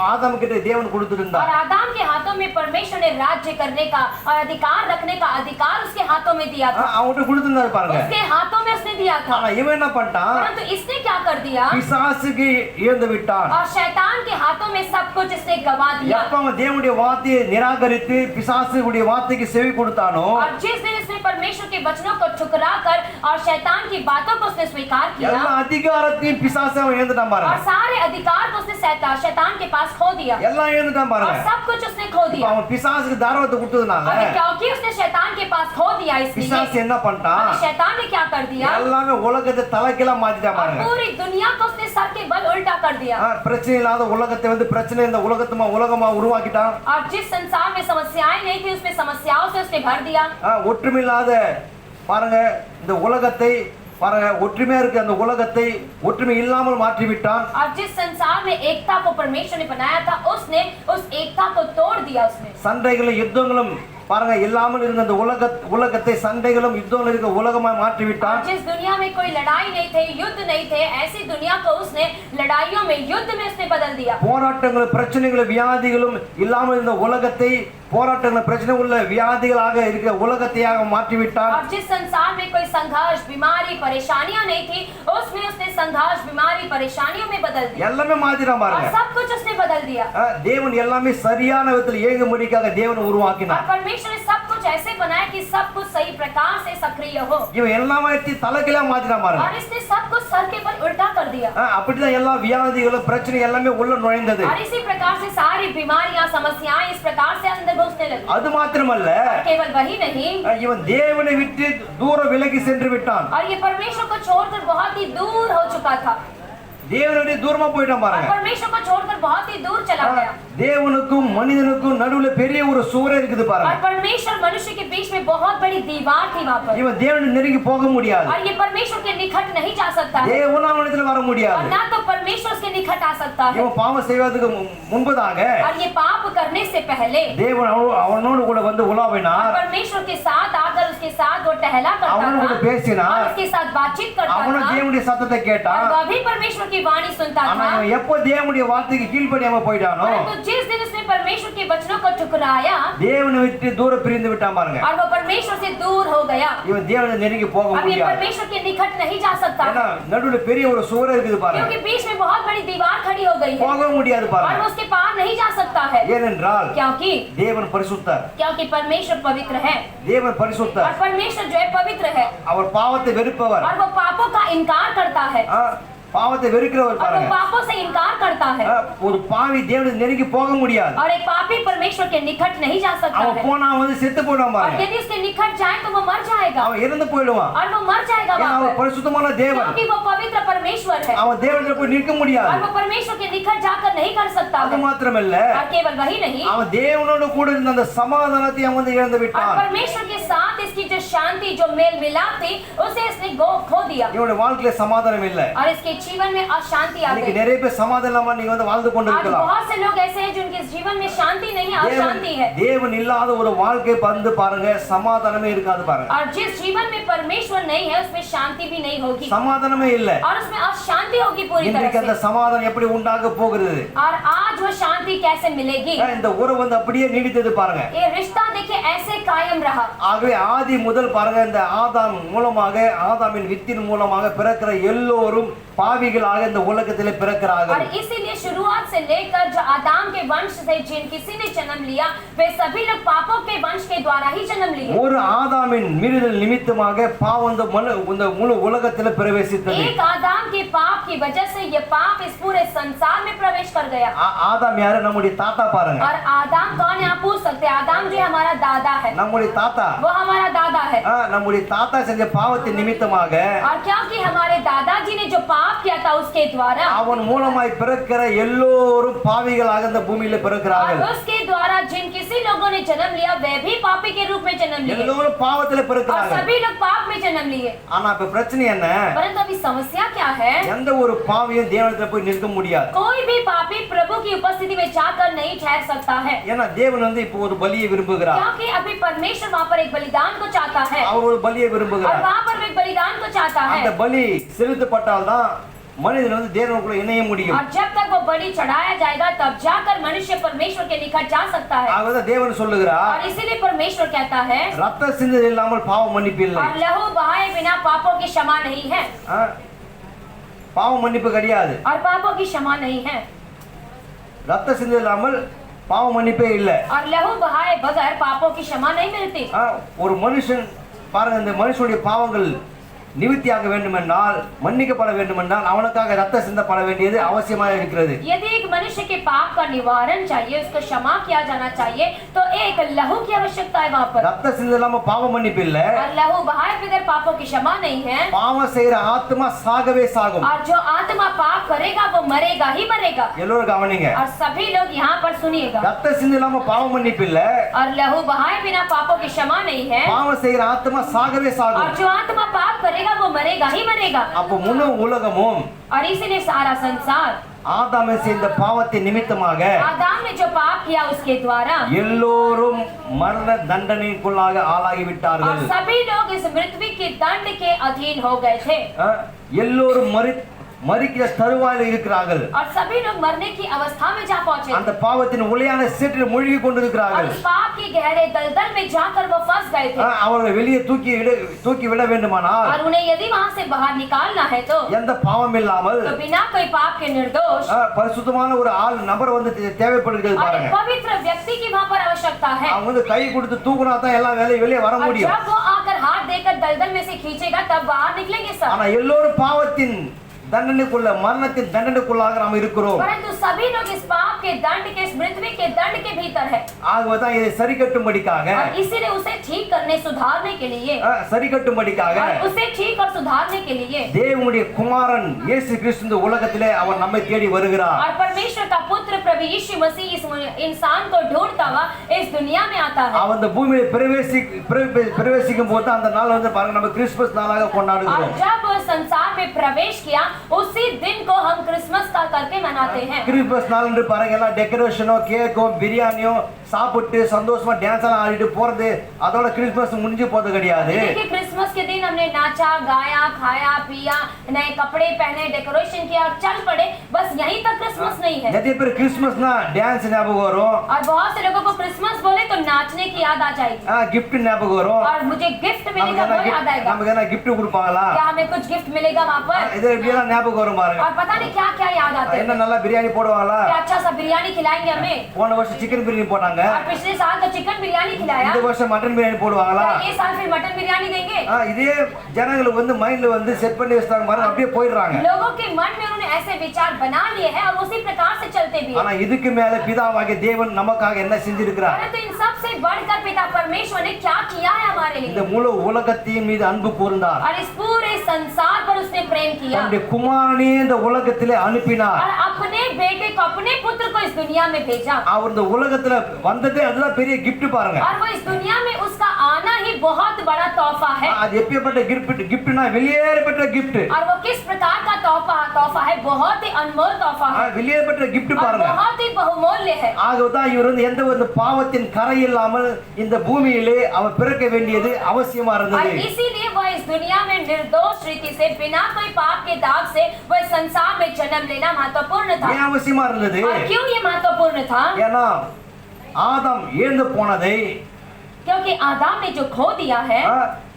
ஆதாம் கிட்ட தேவன் கொடுத்திருந்தார் और आदाम के हाथों में परमेश्वर ने राज्य करने का और अधिकार रखने का अधिकार उसके हाथों में दिया था, அவன்கிட்ட கொடுத்திருந்தாரு பாருங்க उसके हाथों में उसने दिया था, ஆனா இவன் என்ன பண்ணிட்டான் परंतु इसने क्या कर दिया, பிசாசுக்கு இழந்து விட்டான் और शैतान के हाथों में सब कुछ इसने गवा दिया। எப்ப அவன் தேவனுடைய வார்த்தையை நிராகரித்து பிசாசுடைய வார்த்தைக்கு செவி கொடுத்தானோ और जिस दिन इसने परमेश्वर के वचनों को ठुकरा कर और शैतान की बातों को उसने स्वीकार किया, எல்லா அதிகாரத்தையும் பிசாசு அவன் இழந்துட்டான் और பாருங்க सारे अधिकार को उसने शैतान के पास खो दिया, எல்லாம் இழந்துட்டான் और பாருங்க सब कुछ उसने खो இப்ப दिया। அவன் பிசாசுக்கு தாரவத்தை கொடுத்ததுனால और क्योंकि उसने शैतान के पास खो दिया, इसलिए பிசாசு என்ன பண்ணிட்டான் और शैतान ने क्या कर दिया, எல்லாமே உலகத்தை தலைக்கீழா மாத்திட்டான் और பாருங்க पूरी दुनिया को उसने सर के बल उल्टा कर दिया। பிரச்சனை இல்லாத உலகத்தை வந்து பிரச்சனை இந்த உலகமா உருவாக்கிட்டான் और जिस संसार में समस्याएं नहीं थी उसमें समस्याओं से उसने भर दिया। ஒற்றுமை இல்லாத பாருங்க இந்த உலகத்தை பாருங்க ஒற்றுமையா இருக்கு அந்த உலகத்தை ஒற்றுமை இல்லாமல் மாற்றி விட்டான் और जिस संसार में एकता को परमेश्वर ने बनाया था उसने उस एकता को तोड़ दिया उसने। சண்டைகளும் யுத்தங்களும் பாருங்க இல்லாமல் இருந்த அந்த உலகத்தை சண்டைகளும் யுத்தங்களும் இருக்க உலகமா மாற்றி और விட்டான் जिस दुनिया में कोई लड़ाई नहीं थे, युद्ध नहीं थे, ऐसी दुनिया को उसने लड़ाइयों में, युद्ध में उसने बदल दिया। போராட்டங்களும் பிரச்சனைகளும் வியாதிகளும் இல்லாமல் இருந்த உலகத்தை போராட்டங்களும் பிரச்சனை உள்ள வியாதிகளாக இருக்க உலகத்தையாக மாற்றி விட்டான் और जिस संसार में कोई संघर्ष, बीमारी, परेशानियां नहीं थी, उसमें उसने संघर्ष, बीमारी, परेशानियों में बदल दिया, எல்லாமே மாத்திட்டான் और பாருங்க सब कुछ उसने बदल दिया। தேவன் எல்லாமே சரியான விதத்தில் இயங்கும்படிக்காக தேவன் और உருவாக்கினார் परमेश्वर ने सब कुछ ऐसे बनाया कि सब कुछ सही प्रकार से सक्रिय हो, இவன் எல்லாமே தலைக்கீழா மாத்திட்டான் பாருங்க और इसने सब कुछ सर के बल उल्टा कर दिया। அப்படிதான் எல்லா வியாதிகளும் பிரச்சனை எல்லாமே உள்ள நுழைந்தது और इसी प्रकार से सारी बीमारियां, समस्याएं इस प्रकार से अंदर घुसने लगी। அது மாத்திரமல்ல और केवल वही नहीं, இவன் தேவனை விட்டு தூரம் விலகி சென்று விட்டான் और ये परमेश्वर को छोड़कर बहुत ही दूर हो चुका था, தேவனுடைய தூரமா போயிட்டான் और பாருங்க परमेश्वर को छोड़कर बहुत ही दूर चला गया। தேவனுக்கும் மனிதனுக்கும் நடுவுல பெரிய ஒரு சுவர் இருக்குது और பாருங்க परमेश्वर मनुष्य के बीच में बहुत बड़ी दीवार थी वहां पर, இவன் தேவனை நெருங்கி போக முடியாது और ये परमेश्वर के निकट नहीं जा सकता है, தேவனாவனத்துல வர और முடியாது ना तो परमेश्वर उसके निकट आ सकता है। இவன் பாவம் செய்வதற்கு முன்பதாக और ये पाप करने से पहले தேவன் அவனோடு கூட வந்து और உலாவினார் परमेश्वर के साथ आकर उसके साथ वो टहला करता அவனோடு கூட था, பேசினார் और उसके साथ बातचीत करता அவனும் था, தேவனுடைய சத்தத்தை और கேட்டான் वह भी परमेश्वर की वाणी सुनता ஆனா था। இவன் எப்போ தேவனுடைய வார்த்தைக்கு கீழ்ப்படியாம போயிட்டானோ परंतु जिस दिन उसने परमेश्वर के वचनों को ठुकराया தேவனை விட்டு தூரம் பிரிந்து விட்டான் பாருங்க और वो परमेश्वर से दूर हो गया, இவன் தேவனை நெருங்கி போக अब ये முடியாது परमेश्वर के निकट नहीं जा सकता, ஏன்னா நடுவுல பெரிய ஒரு சுவர் இருக்குது பாருங்க क्योंकि बीच में बहुत बड़ी दीवार खड़ी हो गई है போக முடியாது और பாருங்க वो उसके पार नहीं जा सकता है, ஏனென்றால் क्योंकि தேவன் பரிசுத்தர் परमेश्वर पवित्र है, தேவன் और பரிசுத்தர் परमेश्वर जो है पवित्र है, அவர் பாவத்தை வெறுப்பவர் और वो पापों का इनकार करता है, பாவத்தை வெறுக்கிறவர் और वो பாருங்க पापों से इनकार करता है, ஒரு பாவி தேவனை நெருங்கி போக முடியாது और एक पापी परमेश्वर के निकट नहीं जा सकता அவன் है, போனா வந்து செத்து போயிடுவான் और பாருங்க यदि उसके निकट जाए तो वो मर जाएगा, அவன் இறந்து போயிடுவான் और वो मर जाएगा ஏன்னா वहाँ அவன் पर, பரிசுத்தமான தேவன் क्योंकि वो पवित्र परमेश्वर है, அவன் தேவனிடத்துல போய் நிற்க முடியாது और वो परमेश्वर के निकट जाकर नहीं कर सकता அது है। மாத்திரமல்ல और केवल वही नहीं, அவன் தேவனோடு கூட இருந்த அந்த சமாதானத்தை அவன் வந்து இழந்து और விட்டான் परमेश्वर के साथ इसकी जो शांति, जो मेल मिलाप थी, उसे इसने खो दिया, இவனுடைய வாழ்க்கையில சமாதானம் இல்ல और इसके जीवन में अशांति आ இன்னைக்கு गई। நிறைய பேர் சமாதானம் இல்லாம நீங்க வந்து வாழ்ந்து கொண்டு आज இருக்கலாம் बहुत से लोग ऐसे हैं जिनके जीवन में शांति नहीं है, अशांति है, தேவன் இல்லாத ஒரு வாழ்க்கை வந்து பாருங்க சமாதானமே இருக்காது பாருங்க और जिस जीवन में परमेश्वर नहीं है उसमें शांति भी नहीं होगी, சமாதானமே இல்ல और उसमें अशांति होगी पूरी இன்றைக்கு तरह அந்த से। சமாதானம் எப்படி உண்டாக போகிறது और आज वो शांति कैसे मिलेगी? இந்த உறவு வந்து அப்படியே நீடித்தது பாருங்க ये रिश्ता देखिए ऐसे कायम रहा। ஆகவே ஆதி முதல் பாருங்க, இந்த ஆதாம் மூலமாக, ஆதாமின் வித்தின் மூலமாக பிறக்கிற எல்லோரும் பாவிகளாக இந்த உலகத்திலே और பிறக்கிறார்கள். इसीलिए शुरुआत से लेकर जो आदम के वंश से जिन किसी ने जन्म लिया, वे सभी लोग पापों के वंश के द्वारा ही जन्म लिए। ஒரு ஆதாமின் மீறுதல் நிமித்தமாக பாவம் இந்த முழு உலகத்திலே பிரவேசித்தது. एक आदम के पाप की वजह से ये पाप इस पूरे संसार में प्रवेश कर गया। ஆதாம் யாரு? நம்முடைய தாத்தா பாருங்க. और आदम कौन है? आप पूछ सकते हैं। आदम जी हमारा दादा है। நம்முடைய தாத்தா, वो हमारा दादा है। நம்முடைய தாத்தா செஞ்ச பாவத்தின் நிமித்தமாக और क्योंकि हमारे दादाजी ने जो पाप किया था उसके द्वारा, அவன் மூலமாய் பிறக்கிற எல்லோரும் பாவிகளாக இந்த பூமியில பிறக்கிறார்கள். और उसके द्वारा जिन किसी लोगों ने जन्म लिया वे भी पापी के रूप में जन्म लिए, எல்லோரும் பாவத்தில और பிறக்கிறார்கள். सभी लोग पाप में जन्म लिए। ஆனா இப்ப பிரச்சனை என்ன? परंतु अभी समस्या क्या है? எந்த ஒரு பாவியும் தேவனிடத்துல போய் நிற்க முடியாது. कोई भी पापी प्रभु की उपस्थिति में जाकर नहीं ठहर सकता है, ஏன்னா தேவன் இப்போ ஒரு பலியை விரும்புகிறார். क्योंकि अभी परमेश्वर वहाँ पर एक बलिदान को चाहता है, அவர் ஒரு பலியை और விரும்புகிறார். वहाँ पर एक बलिदान को चाहता है। அந்த பலி செலுத்தப்பட்டால்தான் மனிதன் தேவனுக்குள்ள இணைய முடியும். और जब तक वो बलि चढ़ाया जाएगा तब जाकर मनुष्य परमेश्वर के निकट जा सकता है। ஆகவே தேவன் சொல்லுகிறார், और इसीलिए परमेश्वर कहता है, ரத்த சிந்துதல் இல்லாமல் பாவ மன்னிப்பு இல்லை. और लहू बहाए बिना पापों की क्षमा नहीं है, பாவ மன்னிப்பு கிடையாது. और पापों की क्षमा नहीं है, ரத்த சிந்துதல் இல்லாமல் பாவ மன்னிப்பே இல்லை. और लहू बहाए बगैर पापों की क्षमा नहीं मिलती। ஒரு மனுஷன் பாருங்க, இந்த மனுஷனுடைய பாவங்கள் நிவர்த்தியாக வேண்டுமென்றால், மன்னிக்கப்பட வேண்டுமென்றால் அவனுக்காக ரத்த சிந்தப்பட வேண்டியது அவசியமாக இருக்கிறது. यदि एक मनुष्य के पाप का निवारण चाहिए, उसको क्षमा किया जाना चाहिए, तो एक लहू की आवश्यकता है वहाँ पर। ரத்த சிந்தல் இல்லாம பாவ மன்னிப்பு இல்ல. और लहू बहाए बगैर पापों की क्षमा नहीं है। பாவம் செய்யற ஆத்மா சாகவே சாகும். और जो आत्मा पाप करेगा वो मरेगा ही मरेगा। எல்லோரும் கவனிங்க. और सभी लोग यहाँ पर सुनिएगा। ரத்த சிந்தல் இல்லாம பாவ மன்னிப்பு இல்ல. और लहू बहाए बिना पापों की क्षमा नहीं है। பாவம் செய்யற ஆத்மா சாகவே சாகும். और जो आत्मा पाप करेगा वो मरेगा ही मरेगा। அப்ப முழு உலகமும் और इसीलिए सारा संसार ஆதாமை செய்த பாவத்தின் நிமித்தமாக आदम ने जो पाप किया उसके द्वारा, எல்லோரும் மரண தண்டனைக்குள்ளாக ஆளாகி और விட்டார்கள். सभी लोग इस मृत्यु के दंड के अधीन हो गए थे, எல்லோரும் மரிக்கிற தருவாயில் இருக்கிறார்கள். और सभी लोग मरने की अवस्था में जा पहुंचे, அந்த பாவத்தின் உளையான சேற்றில் மூழ்கி और கொண்டிருக்கிறார்கள். उस पाप के गहरे दलदल में जाकर वो फंस गए थे। அவர்களை வெளியே தூக்கி விட வேண்டுமானால், और उन्हें यदि वहां से बाहर निकालना है तो எந்த பாவம் இல்லாமல் तो बिना कोई पाप के निर्दोष பரிசுத்தமான ஒரு நபர் தேவைப்படுகிறது और பாருங்க. एक पवित्र व्यक्ति की वहां पर आवश्यकता है। அவங்க கை கொடுத்து தூக்குனா தான் எல்லா வேலையும் வெளியே வர और முடியும். जब वो आकर हाथ देकर दलदल में से खींचेगा तब बाहर निकलेंगे सब। ஆனா எல்லோரும் பாவத்தின் தண்டனைக்குள்ள, மரணத்தின் தண்டனைக்குள்ளாக நாம் இருக்கிறோம். परंतु सभी लोग इस पाप के दंड के, इस मृत्यु के दंड के भीतर है। ஆகவேதான் இதை சரி கட்டும்படிக்காக, और इसीलिए उसे ठीक करने, सुधारने के लिए, சரி கட்டும்படிக்காக और उसे ठीक और सुधारने के लिए தேவனுடைய குமாரன் இயேசு கிறிஸ்து இந்த உலகத்திலே அவர் நம்மை தேடி வருகிறார். और परमेश्वर का पुत्र प्रभु यीशु मसीह इस इंसान को ढूंढता हुआ इस दुनिया में आता है। அவன் இந்த பூமியில பிரவேசிக்கும் போது அந்த நாள் பாருங்க, நம்ம கிறிஸ்துமஸ் நாளாக और கொண்டாடுகிறோம். जब वो संसार में प्रवेश किया उसी दिन को हम क्रिसमस का करके मनाते हैं। கிறிஸ்துமஸ் நாள் என்று பாருங்க, எல்லாம் டெக்கரேஷனோ, கேக்கோ, பிரியாணியோ சாப்பிட்டு சந்தோஷமா டான்ஸ் எல்லாம் ஆடிட்டு போறது, அதோட கிறிஸ்துமஸ் முடிஞ்சு போறது கிடையாது. देखिए क्रिसमस के दिन हमने नाचा, गाया, खाया, पिया, नए कपड़े पहने, डेकोरेशन किया और चल पड़े, बस यहीं तक क्रिसमस नहीं है। நிறைய பேர் கிறிஸ்துமஸ்னா டான்ஸ் ஞாபகம் வரும், और बहुत से लोगों को क्रिसमस बोले तो नाचने की याद आ जाएगी, கிஃப்ட் ஞாபகம் வரும், और मुझे गिफ्ट मिलेगा वो याद आएगा। நமக்கு என்ன கிஃப்ட் கொடுப்பாங்களா, क्या हमें कुछ गिफ्ट मिलेगा वहाँ पर? இது இப்படியெல்லாம் ஞாபகம் வரும் பாருங்க. और पता नहीं क्या क्या याद आते என்ன हैं। நல்லா பிரியாணி போடுவாங்களா, क्या अच्छा सा बिरयानी खिलाएंगे हमें, போன வருஷம் சிக்கன் பிரியாணி போட்டாங்க, और पिछले साल तो चिकन बिरयानी खिलाया, இந்த வருஷம் மட்டன் பிரியாணி போடுவாங்களா. क्या ये साल फिर मटन बिरयानी देंगे? இதே ஜனங்களுக்கு மைண்ட்ல செட் பண்ணி வச்சிட்டாங்க பாருங்க, அப்படியே போயிடுறாங்க. लोगों के मन में उन्होंने ऐसे विचार बना लिए हैं और उसी प्रकार से चलते भी हैं। ஆனா இதுக்கு மேல பிதாவாகிய தேவன் நமக்காக என்ன செஞ்சிருக்கிறார்? परंतु इन सब से बढ़कर पिता परमेश्वर ने क्या किया है हमारे இந்த लिए, முழு உலகத்தின் மீது அன்பு கூர்ந்தார். और इस पूरे संसार पर उसने प्रेम किया, தன்னுடைய குமாரனே இந்த உலகத்திலே அனுப்பினார். और अपने बेटे को, अपने पुत्र को इस दुनिया में भेजा। அவர் இந்த உலகத்துல வந்ததே அதுதான் பெரிய gift பாருங்க. और वो इस दुनिया में उसका आना ही बहुत बड़ा तोहफा है। அது எப்பேற்பட்ட giftனா வெளியேறப்பட்ட gift. और वो किस प्रकार का तोहफा है, बहुत ही अनमोल तोहफा है, வெளியேறப்பட்ட gift और பாருங்க. बहुत ही बहुमूल्य है। ஆகதான் இவர் எந்த ஒரு பாவத்தின் கரை இல்லாமல் இந்த பூமியிலே அவர் பிறக்க வேண்டியது அவசியமா और இருந்தது. इसीलिए वह इस दुनिया में निर्दोष रीति से, बिना कोई पाप के दाग से वह संसार में जन्म लेना महत्वपूर्ण था। ஏன் அவசியமா இருந்தது? और क्यों ये महत्वपूर्ण था? ஏன்னா ஆதாம் இழந்து போனதை क्योंकि आदम ने जो खो दिया है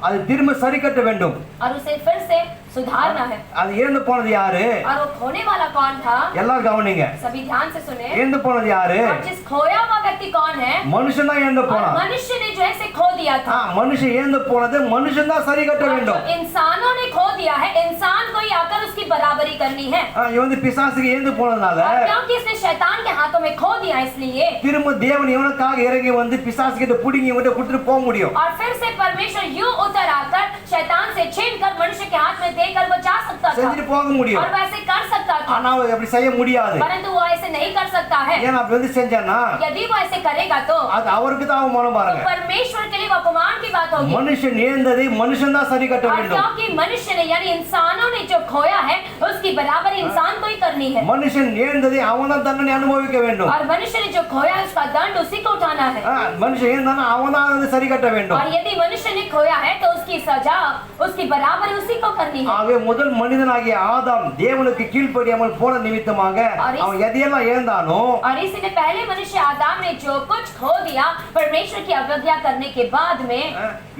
அது திரும்ப சரி கட்ட வேண்டும். और उसे फिर से सुधारना है. அது இழந்து போனது யாரு? और वो खोने वाला कौन था? எல்லாரும் கவனிங்க. सभी ध्यान से सुने. இழந்து போனது யாரு? और जिस खोया हुआ व्यक्ति कौन है? மனுஷன் தான் இழந்து போனான். मनुष्य ने जो है खो दिया था. மனுஷன் இழந்து போனது மனுஷன் தான் சரி கட்ட வேண்டும். इंसानों ने खो दिया है, इंसान को ही आकर उसकी बराबरी करनी है. இவன் வந்து பிசாசுக்கு இழந்து போனதால क्योंकि इसने शैतान के हाथों में खो दिया, इसलिए திரும்ப தேவன் இவனுக்காக இறங்கி வந்து பிசாசு கிட்ட புடிங்கி இவன்கிட்ட கொடுத்துட்டு போக முடியும். और फिर से परमेश्वर यूं उतर आकर शैतान से छीनकर मनुष्य के हाथ में देकर वो जा सकता था செஞ்சுட்டு போக முடியும். और वैसे कर सकता था. ஆனா அவன் அப்படி செய்ய முடியாது. परंतु वो ऐसे नहीं कर सकता है. ஏன் அப்படி வந்து செஞ்சானா यदि वो ऐसे करेगा तो அது அவருக்கு தான் அவமானம் பாருங்க. परमेश्वर के लिए वो अपमान की बात होगी. மனுஷன் இழந்ததை மனுஷன் தான் சரி கட்ட और வேண்டும். क्योंकि मनुष्य ने यानी इंसानों ने जो खोया है उसकी बराबरी इंसान को ही करनी है. மனுஷன் இழந்ததை அவன் தான் தண்டனை அனுபவிக்க வேண்டும். और मनुष्य ने जो खोया है उसका दंड उसी को उठाना है. மனுஷன் இழந்தானா அவன் தான் வந்து சரி கட்ட வேண்டும். और यदि मनुष्य ने खोया है तो उसकी सजा उसकी बराबरी उसी को करनी है. ஆகவே முதல் மனிதனாகிய ஆதாம் தேவனுக்கு கீழ்ப்படியாமல் போன நிமித்தமாக அவன் எதையெல்லாம் இழந்தானோ और इसीलिए पहले मनुष्य आदम ने जो कुछ खो दिया परमेश्वर की अवज्ञा करने के बाद में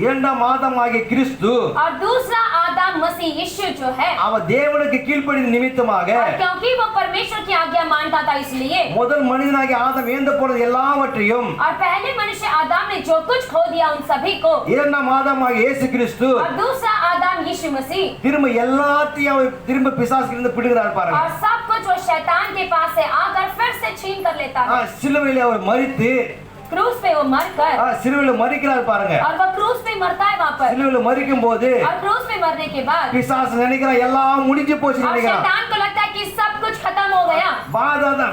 இரண்டாம் ஆதாம் ஆகிய கிறிஸ்து और दूसरा आदम मसीह यीशु जो है அவன் தேவனுக்கு கீழ்ப்படிந்த நிமித்தமாக क्योंकि वो परमेश्वर की आज्ञा मानता था इसलिए முதல் மனிதனாகிய ஆதாம் இழந்து போனது எல்லாவற்றையும் और पहले मनुष्य आदम ने जो कुछ खो दिया उन सभी को இரண்டாம் ஆதாம் ஆகிய இயேசு கிறிஸ்து और दूसरा आदम यीशु मसीह திரும்ப எல்லாத்தையும் அவர் திரும்ப பிசாசுக்கு இருந்து பிடிக்கிறார் பாருங்க. और सब कुछ वो शैतान के पास से आकर फिर से छीन कर लेता है. சிலுவையிலே அவர் மரித்து क्रूस पे वो मरकर சிலுவையில மரிக்கிறார் பாருங்க. और वो क्रूस पे मरता है वहाँ पर சிலுவையில மரிக்கும் போது और क्रूस पे मरने के बाद பிசாசு நினைக்கிறான் எல்லாம் முடிஞ்சு போச்சு और நினைக்கிறான். शैतान को लगता है कि सब कुछ खत्म हो गया.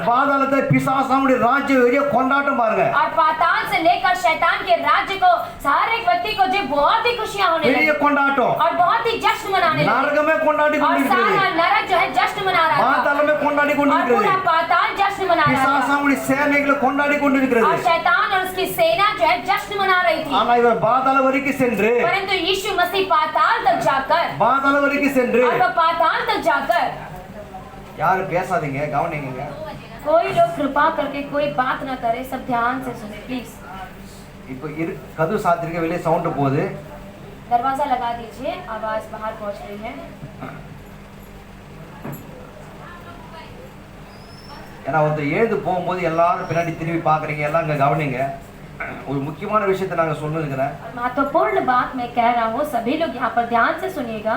பாதாளத்தை பிசாசாவுடைய ராஜ்யம் வெளியே கொண்டாட்டம் பாருங்க. और पाताल से लेकर शैतान के राज्य को हर एक व्यक्ति को जो बहुत ही खुशियां होने लगी வெளியே கொண்டாட்டம் और बहुत ही जश्न मनाने लगे நரகமே கொண்டாடி और கொண்டிருக்கிறது. सारा नरक जो है जश्न मना रहा था பாதாளமே கொண்டாடி और கொண்டிருக்கிறது. पूरा पाताल जश्न मना रहा था பிசாசாவுடைய சேனைகளை கொண்டாடி கொண்டிருக்கிறது. और शैतान और उसकी सेना जो है जश्न मना रही थी. ஆனா இவர் பாதாள வரைக்கும் சென்று परंतु यीशु मसीह पाताल तक जाकर பாதாள வரைக்கும் சென்று और वो पाताल तक जाकर யாரும் பேசாதீங்க கவனிங்க. कोई लोग कृपा करके कोई बात ना करे, सब ध्यान से सुने प्लीज. இப்போ கதவு சாத்திரிக்க வெளியே சவுண்ட் போகுது. दरवाजा लगा दीजिए, आवाज बाहर पहुंच रही है. ஏன்னா ஒருத்தர் எழுந்து போகும்போது எல்லாரும் பின்னாடி திரும்பி பாக்குறீங்க எல்லாம் அங்க கவனிங்க. ஒரு முக்கியமான விஷயத்தை நாங்க சொல்லிருக்கிறேன். महत्वपूर्ण बात मैं कह रहा हूँ, सभी लोग यहाँ पर ध्यान से सुनिएगा.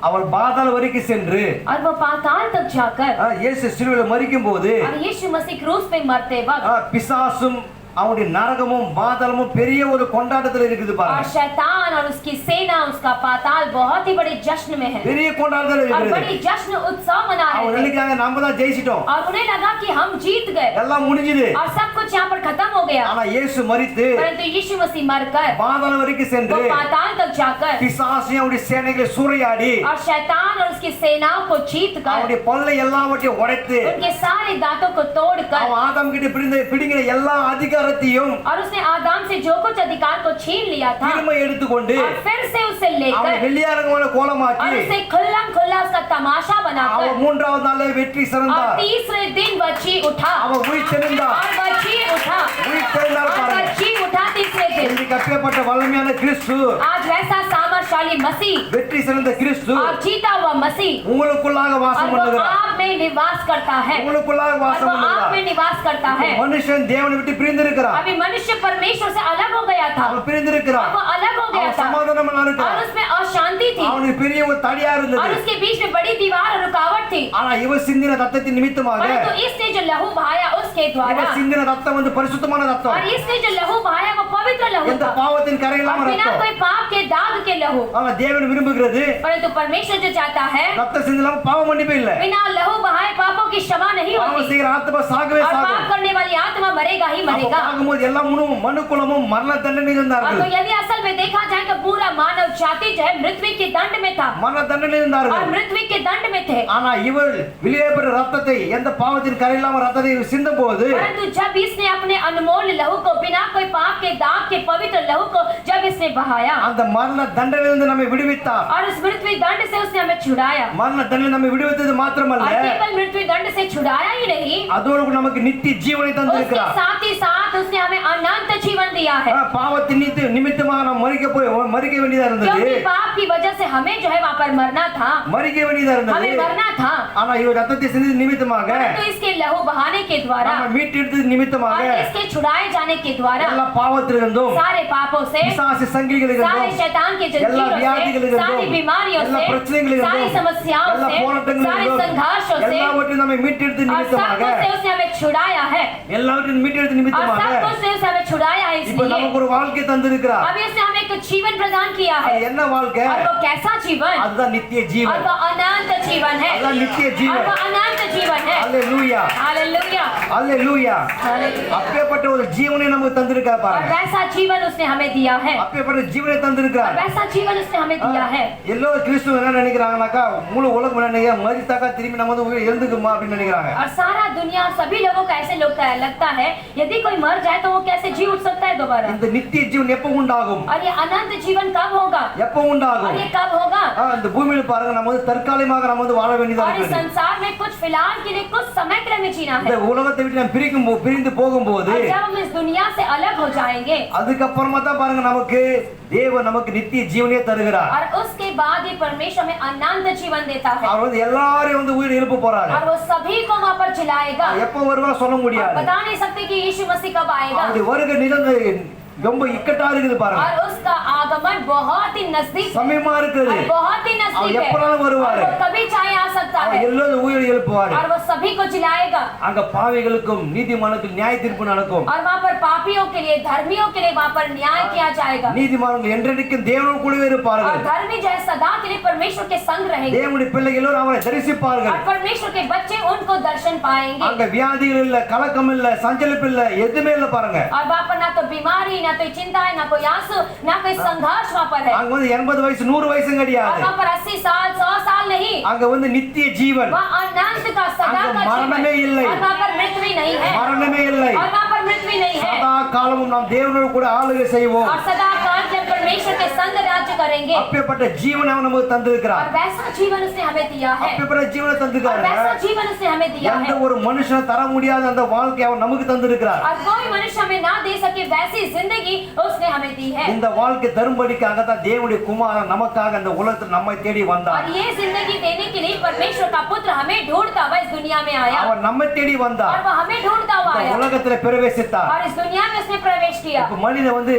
அவர் பாதாள வரைக்கும் சென்று और वो पाताल तक जाकर இயேசு சிலுவையில மரிக்கும் போது और यीशु मसीह क्रूस पे मरते वक्त பிசாசும் அவனுடைய நரகமும் பாதாளமும் பெரிய ஒரு கொண்டாட்டத்துல இருக்குது और பாருங்க. शैतान और उसकी सेना उसका पाताल बहुत ही बड़े जश्न में है பெரிய கொண்டாட்டத்துல और இருக்குது. बड़ी जश्न उत्सव मना அவங்க रहे थे நினைக்கிறாங்க நம்ம தான் ஜெயிச்சிட்டோம் और उन्हें लगा कि हम जीत गए எல்லாம் முடிஞ்சது. और सब कुछ यहाँ पर खत्म हो गया. ஆனா இயேசு மரித்து परंतु यीशु मसीह मरकर பாதாள வரைக்கும் वो சென்று पाताल तक जाकर பிசாசையும் அவருடைய சேனைகளை சூறையாடி और शैतान और उसकी सेनाओं को जीत कर அவருடைய பல்லை எல்லாவற்றையும் உடைத்து उनके सारे दांतों को तोड़कर அவன் ஆதாம் கிட்ட பிடிங்கிற எல்லா அதிகாரத்தையும் और उसने आदम से जो कुछ अधिकार को छीन लिया था திரும்ப எடுத்துக்கொண்டு और फिर से उसे அவன் लेकर வெளியாரங்கமான और கோலமாக்கி उसे खुल्लम खुल्ला उसका तमाशा बनाकर அவன் மூன்றாவது நாளே வெற்றி और சிறந்தார். तीसरे दिन बची उठा அவன் உயிர் தெளிந்தார். और बची उठा உயிர் தெளிந்தார் और பாருங்க. बची उठा तीसरे दिन. இன்றைக்கு அப்பேற்பட்ட வல்லமையான கிறிஸ்து आज वैसा सामर्थशाली मसीह வெற்றி சிறந்த கிறிஸ்து और जीता हुआ मसीह உங்களுக்குள்ளாக और வாசம் वो பண்ணுகிறார். आप में निवास करता है உங்களுக்குள்ளாக और வாசம் वो आप பண்ணுகிறார். में निवास करता है. மனுஷன் தேவனை விட்டு பிரிந்திருக்கிறார். अभी मनुष्य परमेश्वर से अलग हो गया था அவன் பிரிந்திருக்கிறார். और वो अलग हो गया அவன் था சமாதானம் और இருக்கிறார். उसमें अशांति थी அவனுக்கு பெரிய ஒரு தடியா और இருந்தது. उसके बीच में बड़ी दीवार और रुकावट थी. ஆனா இவன் சிந்தின ரத்தத்தின் நிமித்தமாக परंतु इसने जो लहू बहाया उसके द्वारा இவன் சிந்தின ரத்தம் வந்து பரிசுத்தமான और ரத்தம். इसने जो लहू बहाया वो पवित्र लहू எந்த था பாவத்தின் கரையில்லாம और बिना ரத்தம். कोई पाप के दाग के लहू. ஆனா தேவன் விரும்புகிறது परंतु परमेश्वर जो चाहता है ரத்தம் சிந்தலாம் பாவ மன்னிப்பு இல்ல. बिना लहू बहाए पापों की क्षमा नहीं பாவம் होती செய்கிற ஆத்மா சாகவே और சாகும். पाप करने वाली आत्मा मरेगा ही அப்ப मरेगा. பார்க்கும்போது எல்லா மனுக்குலமும் மரண தண்டனை और இருந்தார்கள். तो यदि असल में देखा जाए तो पूरा मानव जाति जो है मृत्यु के दंड में था மரண தண்டனை और இருந்தார்கள். मृत्यु के दंड में थे. ஆனா இவள் வெளியேற ரத்தத்தை எந்த பாவத்தின் கரையில்லாம ரத்தத்தை சிந்தும் போது परंतु जब इसने अपने अनमोल लहू को बिना कोई पाप के दाग के पवित्र लहू को जब इसने बहाया அந்த மரண தண்டனையிலிருந்து நம்மை விடுவித்தார். और उस मृत्यु दंड से उसने हमें छुड़ाया மரண தண்டனை நம்மை விடுவித்தது மாத்திரமல்ல और केवल मृत्यु दंड से छुड़ाया ही नहीं அதோடு நமக்கு நித்திய ஜீவனை उसके தந்திருக்கிறார். साथ ही साथ उसने हमें अनंत जीवन दिया है, பாவத்தின் நிமித்தமாக நாம் மரிக்க வேண்டியதா இருந்தது, क्योंकि पाप की वजह से हमें जो है वहाँ पर मरना था, மரிக்க வேண்டியதா இருந்தது. हमें मरना था, ஆனா இவர் ரத்தத்தை சிந்தின நிமித்தமாக, तो इसके लहू बहाने के द्वारा நம்ம மீட்டெடுத்தது நிமித்தமாக, और इसके छुड़ाए जाने के द्वारा எல்லா பாவத்திலிருந்தும், सारे पापों से, பிசாசு சங்கிலிகளிலிருந்தும், सारे शैतान के எல்லா जंजीरों से, வியாதிகளிலிருந்தும், सारी बीमारियों எல்லா से, பிரச்சனைகளிலிருந்தும், सारी समस्याओं எல்லா से, सारे போராட்டங்களிலிருந்தும், संघर्षों से எல்லாவற்றையும் நம்மை மீட்டெடுத்து और நிமித்தமாக, सब कुछ से उसने हमें छुड़ाया है, எல்லாவற்றையும் மீட்டெடுத்து और நிமித்தமாக सब कुछ से उसने हमें छुड़ाया है, இப்ப इसलिए நமக்கு ஒரு வாழ்க்கை தந்திருக்கிறார். अभी उसने हमें एक जीवन प्रदान किया है, அது என்ன வாழ்க்கை? और वो कैसा जीवन, அதுதான் நித்திய और ஜீவன். वो अनंत जीवन है, அதுதான் நித்திய और ஜீவன். वो अनंत जीवन है। அல்லேலூயா, हालेलुया, அல்லேலூயா. हालेलुया। அப்பேற்பட்ட ஒரு ஜீவனை நமக்கு தந்திருக்கார் और பாருங்க. वैसा जीवन उसने हमें दिया है, அப்பேற்பட்ட ஜீவனை और தந்திருக்கிறார். वैसा जीवन उसने हमें दिया है। எல்லோரும் கிறிஸ்துவ என்ன நினைக்கிறாங்கனாக்கா, முழு உலகம் என்ன நினைக்கிறாங்க, மரித்தாக்கா திரும்பி நம்ம வந்து எழுந்துக்குமா அப்படின்னு நினைக்கிறாங்க. और सारा दुनिया सभी लोगों को ऐसे लगता है यदि कोई मर जाए तो वो कैसे जी उठ सकता है दोबारा, இந்த நித்திய ஜீவன் எப்ப உண்டாகும்? और ये अनंत जीवन कब होगा, எப்ப और உண்டாகும்? ये कब होगा। இந்த பூமியில பாருங்க, நம்ம வந்து தற்காலிகமாக நம்ம வந்து வாழ வேண்டியதா और इस இருக்குது. संसार में कुछ फिलहाल के लिए कुछ समय के लिए हमें जीना இந்த है, உலகத்தை விட்டு நம்ம பிரிந்து போகும்போது, और जब हम इस दुनिया से अलग हो जाएंगे, அதுக்கப்புறமா தான் பாருங்க நமக்கு தேவன் நமக்கு நித்திய ஜீவனையே தருகிறார். और उसके बाद ये परमेश्वर हमें अनंत जीवन देता है, அவர் வந்து எல்லாரையும் வந்து உயிர் எழுப்ப போறாரு. और वो सभी को वहाँ पर जिलाएगा। எப்ப வருவா சொல்ல आप முடியாது. बता नहीं सकते कि यीशु मसीह कब आएगा, அவருடைய வருகை நிகழ்ந்து ரொம்ப இக்கட்டா இருக்குது பாருங்க. और उसका आगमन बहुत ही नजदीक है, சமயமா இருக்குது. और बहुत ही नजदीक அவர் है, எப்பனாலும் और வருவாரு. वो कभी चाहे आ सकता அவர் है, எல்லாரும் உயிர் எழுப்புவாரு. और वो सभी को जिलाएगा, அங்க பாவிகளுக்கும் நீதிமானுக்கும் நியாய தீர்ப்பு நடக்கும். और वहाँ पर पापियों के लिए धर्मियों के लिए वहाँ पर न्याय किया जाएगा, நீதிமான்கள் என்றென்றைக்கும் தேவனோடு கூடவே और இருப்பார்கள். धर्मी जो है सदा के लिए परमेश्वर के संग रहेंगे, தேவனுடைய பிள்ளைகள் எல்லோரும் அவரை தரிசிப்பார்கள். और परमेश्वर के बच्चे उनको दर्शन पाएंगे, அங்க வியாதிகள் இல்ல, கலக்கம் இல்ல, சஞ்சலிப்பு இல்ல, எதுவுமே இல்ல பாருங்க. और वहाँ पर ना तो बीमारी, ना तो चिंता है, ना कोई आंसू, ना कोई संघर्ष वहाँ पर है, அங்க வந்து 80 வயசு 100 வயசும் और கிடையாது. वहाँ पर 80 साल 100 साल नहीं, அங்க வந்து நித்திய ஜீவன், वहाँ अनंत का सदा அங்க का जीवन, மரணமே இல்லை. और वहाँ पर मृत्यु नहीं है, மரணமே இல்லை. और वहाँ पर मृत्यु नहीं है, சதா காலமும் நாம் தேவனோடு கூட ஆளுகை செய்வோம். और सदा काल जब परमेश्वर के संग राज्य करेंगे, அப்பேற்பட்ட ஜீவனை அவர் நமக்கு और தந்திருக்கிறார். वैसा जीवन उसने हमें दिया है, அப்பேற்பட்ட ஜீவனை और தந்திருக்காரு. वैसा जीवन उसने हमें दिया எந்த है, ஒரு மனுஷன் தர முடியாத அந்த வாழ்க்கையை அவர் நமக்கு தந்திருக்கிறார். और कोई मनुष्य हमें ना दे सके वैसी जिंदगी उसने हमें दी है, இந்த வாழ்க்கை தரும்படிக்காக தான் தேவனுடைய குமாரன் நமக்காக அந்த உலகத்தில் நம்மை தேடி வந்தார். और ये जिंदगी देने के लिए परमेश्वर का पुत्र हमें ढूंढता हुआ इस दुनिया में आया, அவர் நம்மை தேடி और வந்தார். वो हमें ढूंढता हुआ இந்த आया, உலகத்துல பிரவேசித்தார். और इस दुनिया में उसने प्रवेश किया। இப்ப மனிதன் வந்து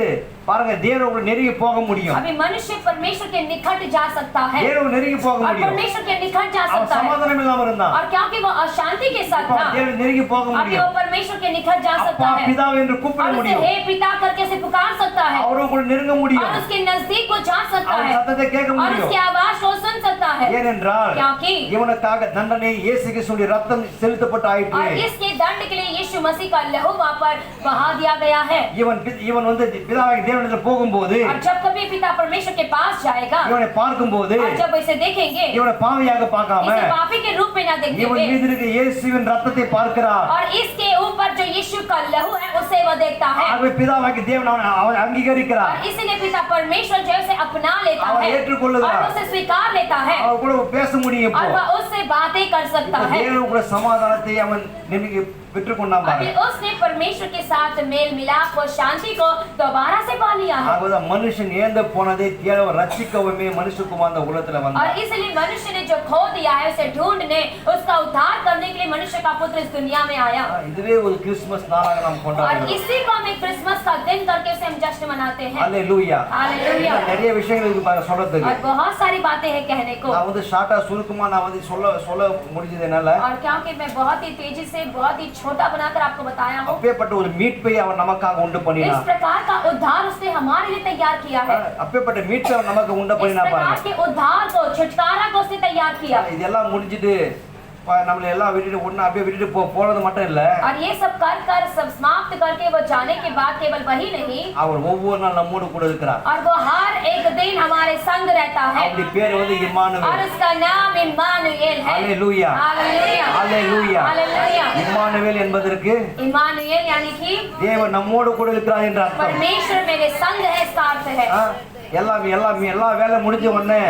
பாருங்க, தேவனோடு நெருங்கி போக முடியும். अभी मनुष्य परमेश्वर के निकट जा सकता है, தேவனோடு நெருங்கி போக और முடியும். परमेश्वर के निकट जा அவன் सकता है, சமாதானம் இல்லாம இருந்தான். और क्योंकि वो अशांति के साथ இப்ப था, தேவனோடு நெருங்கி போக अभी முடியும். वो परमेश्वर के निकट जा அப்பா सकता है, பிதா என்று கூப்பிட और उसे முடியும். हे पिता करके उसे पुकार सकता है, அவரோடு கூட நெருங்க முடியும். और उसके नजदीक को जा सकता அவன் है, சத்தத்தை கேட்க और முடியும். उसकी आवाज को सुन सकता है, ஏனென்றால் क्योंकि இவனுக்காக தண்டனை இயேசு கிறிஸ்துவின் ரத்தம் செலுத்தப்பட்டு और ஆயிற்று. इसके दंड के लिए यीशु मसीह का लहू वहाँ पर बहा दिया गया है, இவன் வந்து பிதாவாகிய தேவனிடத்தில் போகும்போது, और जब कभी पिता परमेश्वर के पास जाएगा, இவனை பார்க்கும்போது और जब इसे देखेंगे இவனை பாவியாக பார்க்காம इसे पापी के रूप में ना देखते இவன் हुए, மீது இருக்க இயேசுவின் ரத்தத்தை பார்க்கிறார். और इसके ऊपर जो यीशु का लहू है उसे वो देखता है, ஆகவே பிதாவாகிய தேவன் அவனை அங்கீகரிக்கிறார். और इसलिए पिता परमेश्वर जो है उसे अपना लेता அவன் है, ஏற்றுக்கொள்ளுகிறார். और उसे स्वीकार लेता है, அவர் கூட பேச முடியும். और இப்போ वह उससे बातें कर सकता है। தேவன் கூட சமாதானத்தை அவன் நெருங்கி பெற்றுக்கொண்டான் अभी பாருங்க. उसने परमेश्वर के साथ मेल मिलाप और शांति को दोबारा से पा लिया है, ஆகவே மனுஷன் ஏந்த போனதை தேட ரட்சிக்கவுமே மனுஷகுமார் அந்த உலகத்துல और வந்தார். इसलिए मनुष्य ने जो खो दिया है उसे ढूंढने, उसका उद्धार करने के लिए मनुष्य का पुत्र इस दुनिया में आया, இதுவே ஒரு கிறிஸ்துமஸ் நாளாக நாம் और கொண்டாடுகிறோம். इसी को हम एक क्रिसमस का दिन करके उसे हम जश्न मनाते हैं। அல்லேலூயா. हालेलुया। நிறைய விஷயங்கள் இருக்கு பாருங்க சொல்றதுக்கு. और बहुत सारी बातें हैं कहने को, நான் வந்து ஷார்ட்டா சுருக்கமா நான் வந்து சொல்ல முடிஞ்சது என்னால. और क्योंकि मैं बहुत ही तेजी से बहुत ही छोटा बनाकर आपको बताया हूँ, அப்பேற்பட்ட ஒரு மீட்பை அவர் நமக்காக உண்டு इस பண்ணினார். प्रकार का उद्धार उसने हमारे लिए तैयार किया है, அப்பேற்பட்ட மீட்பை அவர் நமக்கு உண்டு इस பண்ணினா प्रकार பாருங்க. के उद्धार को, छुटकारा को उसने तैयार किया, இதெல்லாம் முடிஞ்சிட்டு நம்மள எல்லாம் விட்டுட்டு ஒண்ணு அப்படியே விட்டுட்டு போறது மட்டும் இல்ல, और ये सब कर सब समाप्त करके वो जाने के बाद केवल वही नहीं, அவர் ஒவ்வொரு நாள் நம்மோடு கூட இருக்கிறார். और वो हर एक दिन हमारे संग रहता है, அவருடைய பேர் வந்து और இம்மானுவேல். उसका नाम इम्मानुएल है। அல்லேலூயா. हालेलुया, அல்லேலூயா. हालेलुया। இம்மானுவேல் என்பதற்கு इम्मानुएल यानी कि தேவன் நம்மோடு கூட இருக்கிறார் என்ற அர்த்தம். परमेश्वर मेरे संग है, इसका अर्थ है। எல்லா வேலை முடிஞ்ச உடனே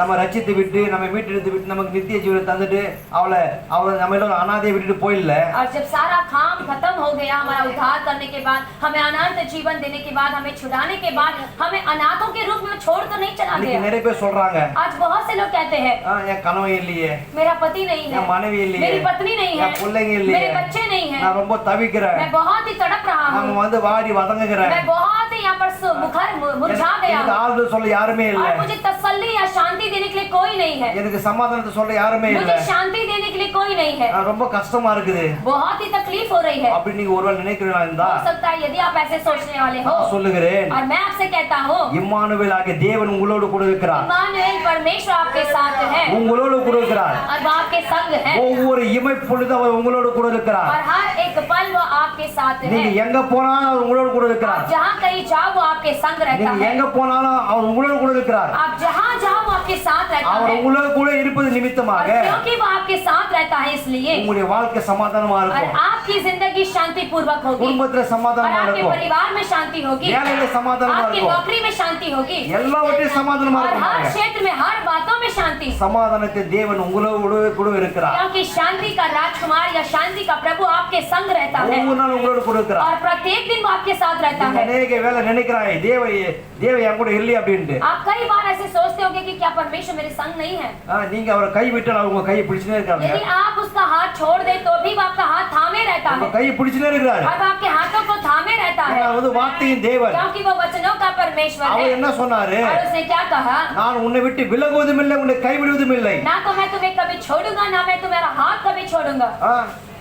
நம்ம ரட்சித்து விட்டு நம்ம மீட்டெடுத்து விட்டு நமக்கு நித்திய ஜீவனை தந்துட்டு அவளை நம்ம எல்லாம் அனாதையை விட்டுட்டு போயிடல. और जब सारा काम खत्म हो गया, हमारा उद्धार करने के बाद, हमें अनंत जीवन देने के बाद, हमें छुड़ाने के बाद, हमें अनाथों के रूप में छोड़ कर नहीं चला இன்னைக்கு गया। நிறைய பேர் சொல்றாங்க, आज बहुत से लोग कहते हैं என் கணவன் இல்லையே, मेरा पति नहीं है, என் மனைவி இல்லையே, मेरी पत्नी नहीं है, என் பிள்ளைங்க இல்லையே, मेरे बच्चे नहीं हैं, நான் ரொம்ப தவிக்கிறேன், मैं बहुत ही तड़प रहा நம்ம हूँ, வந்து வாடி வதங்குகிறேன், मैं बहुत ही यहाँ पर मुरझा गया எனக்கு हूँ ஆறுதல் சொல்ல யாருமே இல்ல, और मुझे तसल्ली या शांति देने के लिए कोई नहीं है, எனக்கு சமாதானத்தை சொல்ல யாருமே இல்ல, मुझे शांति देने के लिए कोई नहीं है, ரொம்ப கஷ்டமா இருக்குது. बहुत ही तकलीफ हो रही है। அப்படி நீங்க ஒருவேளை நினைக்கிறீங்களா இருந்தா हो सकता है यदि आप ऐसे सोचने वाले हो, நான் சொல்லுகிறேன், और मैं आपसे कहता हूँ இம்மானுவேல் ஆகிய தேவன் உங்களோடு கூட இருக்கிறார், इम्मानुएल परमेश्वर आपके साथ है உங்களோடு கூட இருக்கிறார், और वो आपके संग है, ஒவ்வொரு இமைப்பொழுதும் அவர் உங்களோடு கூட இருக்கிறார், और हर एक पल वो आपके साथ நீங்க है, எங்க போனாலும் அவர் உங்களோடு கூட இருக்கிறார், आप जहाँ कहीं जाओ वो आपके संग रहता நீங்க है, எங்க போனாலும் அவர் உங்களோடு கூட இருக்கிறார், आप जहाँ जाओ वो आपके साथ रहता அவர் है, உங்களோடு கூட இருப்பது और நிமித்தமாக क्योंकि वो आपके साथ रहता है इसलिए உங்களுடைய வாழ்க்கை சமாதானமா और இருக்கும், आपकी जिंदगी शांति पूर्वक होगी, குடும்பத்துல और சமாதானமா आपके இருக்கும், परिवार में शांति होगी, வேலையில சமாதானமா आपकी இருக்கும், नौकरी में शांति होगी, எல்லாவற்றையும் சமாதானமா और हर இருக்கும். क्षेत्र में हर बातों में शांति, சமாதானத்தை தேவன் உங்களோடு கூட இருக்கிறார், क्योंकि शांति का राजकुमार या शांति का प्रभु आपके संग रहता है, ஒவ்வொரு நாள் உங்களோடு கூட இருக்கிறார். और प्रत्येक दिन वो आपके साथ रहता நீங்க है। அநேக வேலை நினைக்கிறாய் தேவ என் கூட இல்லையா அப்படின்ட்டு, आप कई बार ऐसे सोचते होंगे कि क्या परमेश्वर मेरे संग नहीं है, நீங்க அவரை கை விட்டால் அவங்க கையை பிடிச்சுனே இருக்காங்க, यदि आप उसका हाथ छोड़ दे तो भी वो आपका हाथ थामे रहता உங்க है, கையை பிடிச்சுனே இருக்கிறாரு, अब आपके हाथों को थामे रहता है, வந்து வார்த்தையின் தேவன். क्योंकि वो वचनों का परमेश्वर है। அவர் என்ன சொன்னாரு, और उसने क्या कहा, நான் உன்னை விட்டு விலகுவதும் இல்லை உன்னை கைவிடுவதும் இல்லை, ना तो मैं तुम्हें कभी छोड़ूंगा ना मैं तुम्हारा हाथ कभी छोड़ूंगा,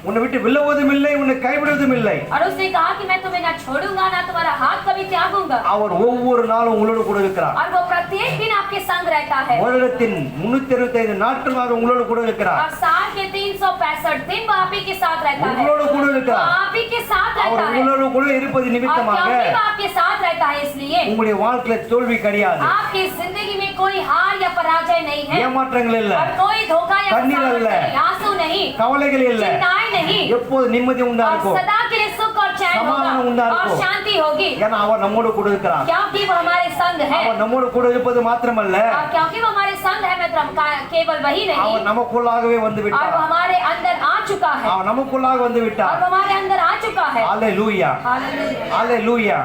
உன்னை விட்டு விலகுவதும் இல்லை உன்னை கைவிடுவதும் இல்லை. और उसने कहा कि मैं तुम्हें ना छोड़ूंगा ना तुम्हारा हाथ कभी त्यागूंगा, அவர் ஒவ்வொரு நாளும் உங்களோடு கூட இருக்கிறார், और वो प्रत्येक दिन आपके संग रहता है, வருடத்தின் 365 நாட்கள் அவர் உங்களோடு கூட இருக்கிறார், और साल के 365 दिन वो आप ही के साथ रहता है, உங்களோடு கூட वो இருக்கிறார், आप ही के साथ அவர் रहता है, உங்களோடு கூட இருப்பது और நிமித்தமாக क्योंकि वो आपके साथ रहता है इसलिए உங்களுடைய வாழ்க்கையில தோல்வி கிடையாது, आपकी जिंदगी में कोई हार या पराजय नहीं है, ஏமாற்றங்கள் இல்ல, और कोई धोखा या कन्नी फसावट नहीं, नहीं, आंसू नहीं, கவலைகள் இல்ல, चिंताएं नहीं, எப்போது நிம்மதி உண்டா और இருக்கும், सदा के लिए सुख और चैन समाधान होगा उंडा और रखो। शांति होगी, ஏன்னா அவர் நம்மோடு கூட இருக்கிறார், क्योंकि वो हमारे संग है, அவர் நம்மோடு கூட இருப்பது மாத்திரமல்ல और क्योंकि वो हमारे संग है मतलब केवल वही नहीं, அவர் நமக்குள்ளாகவே வந்து और விட்டார், वो हमारे अंदर आ चुका है, அவர் நமக்குள்ளாக வந்து और விட்டார். वो हमारे अंदर आ चुका है। அல்லேலூயா, हालेलुया। அல்லேலூயா.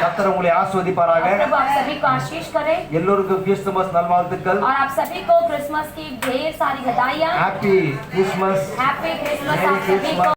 கர்த்தர் உங்களை ஆசீர்வதிப்பாராக. प्रभु आप सभी को आशीष करे, எல்லோருக்கும் கிறிஸ்துமஸ் நல்வாழ்த்துக்கள். और आप सभी को क्रिसमस की ढेर सारी बधाइयाँ, happy Christmas. Happy Christmas Merry आप सभी Christmas. को।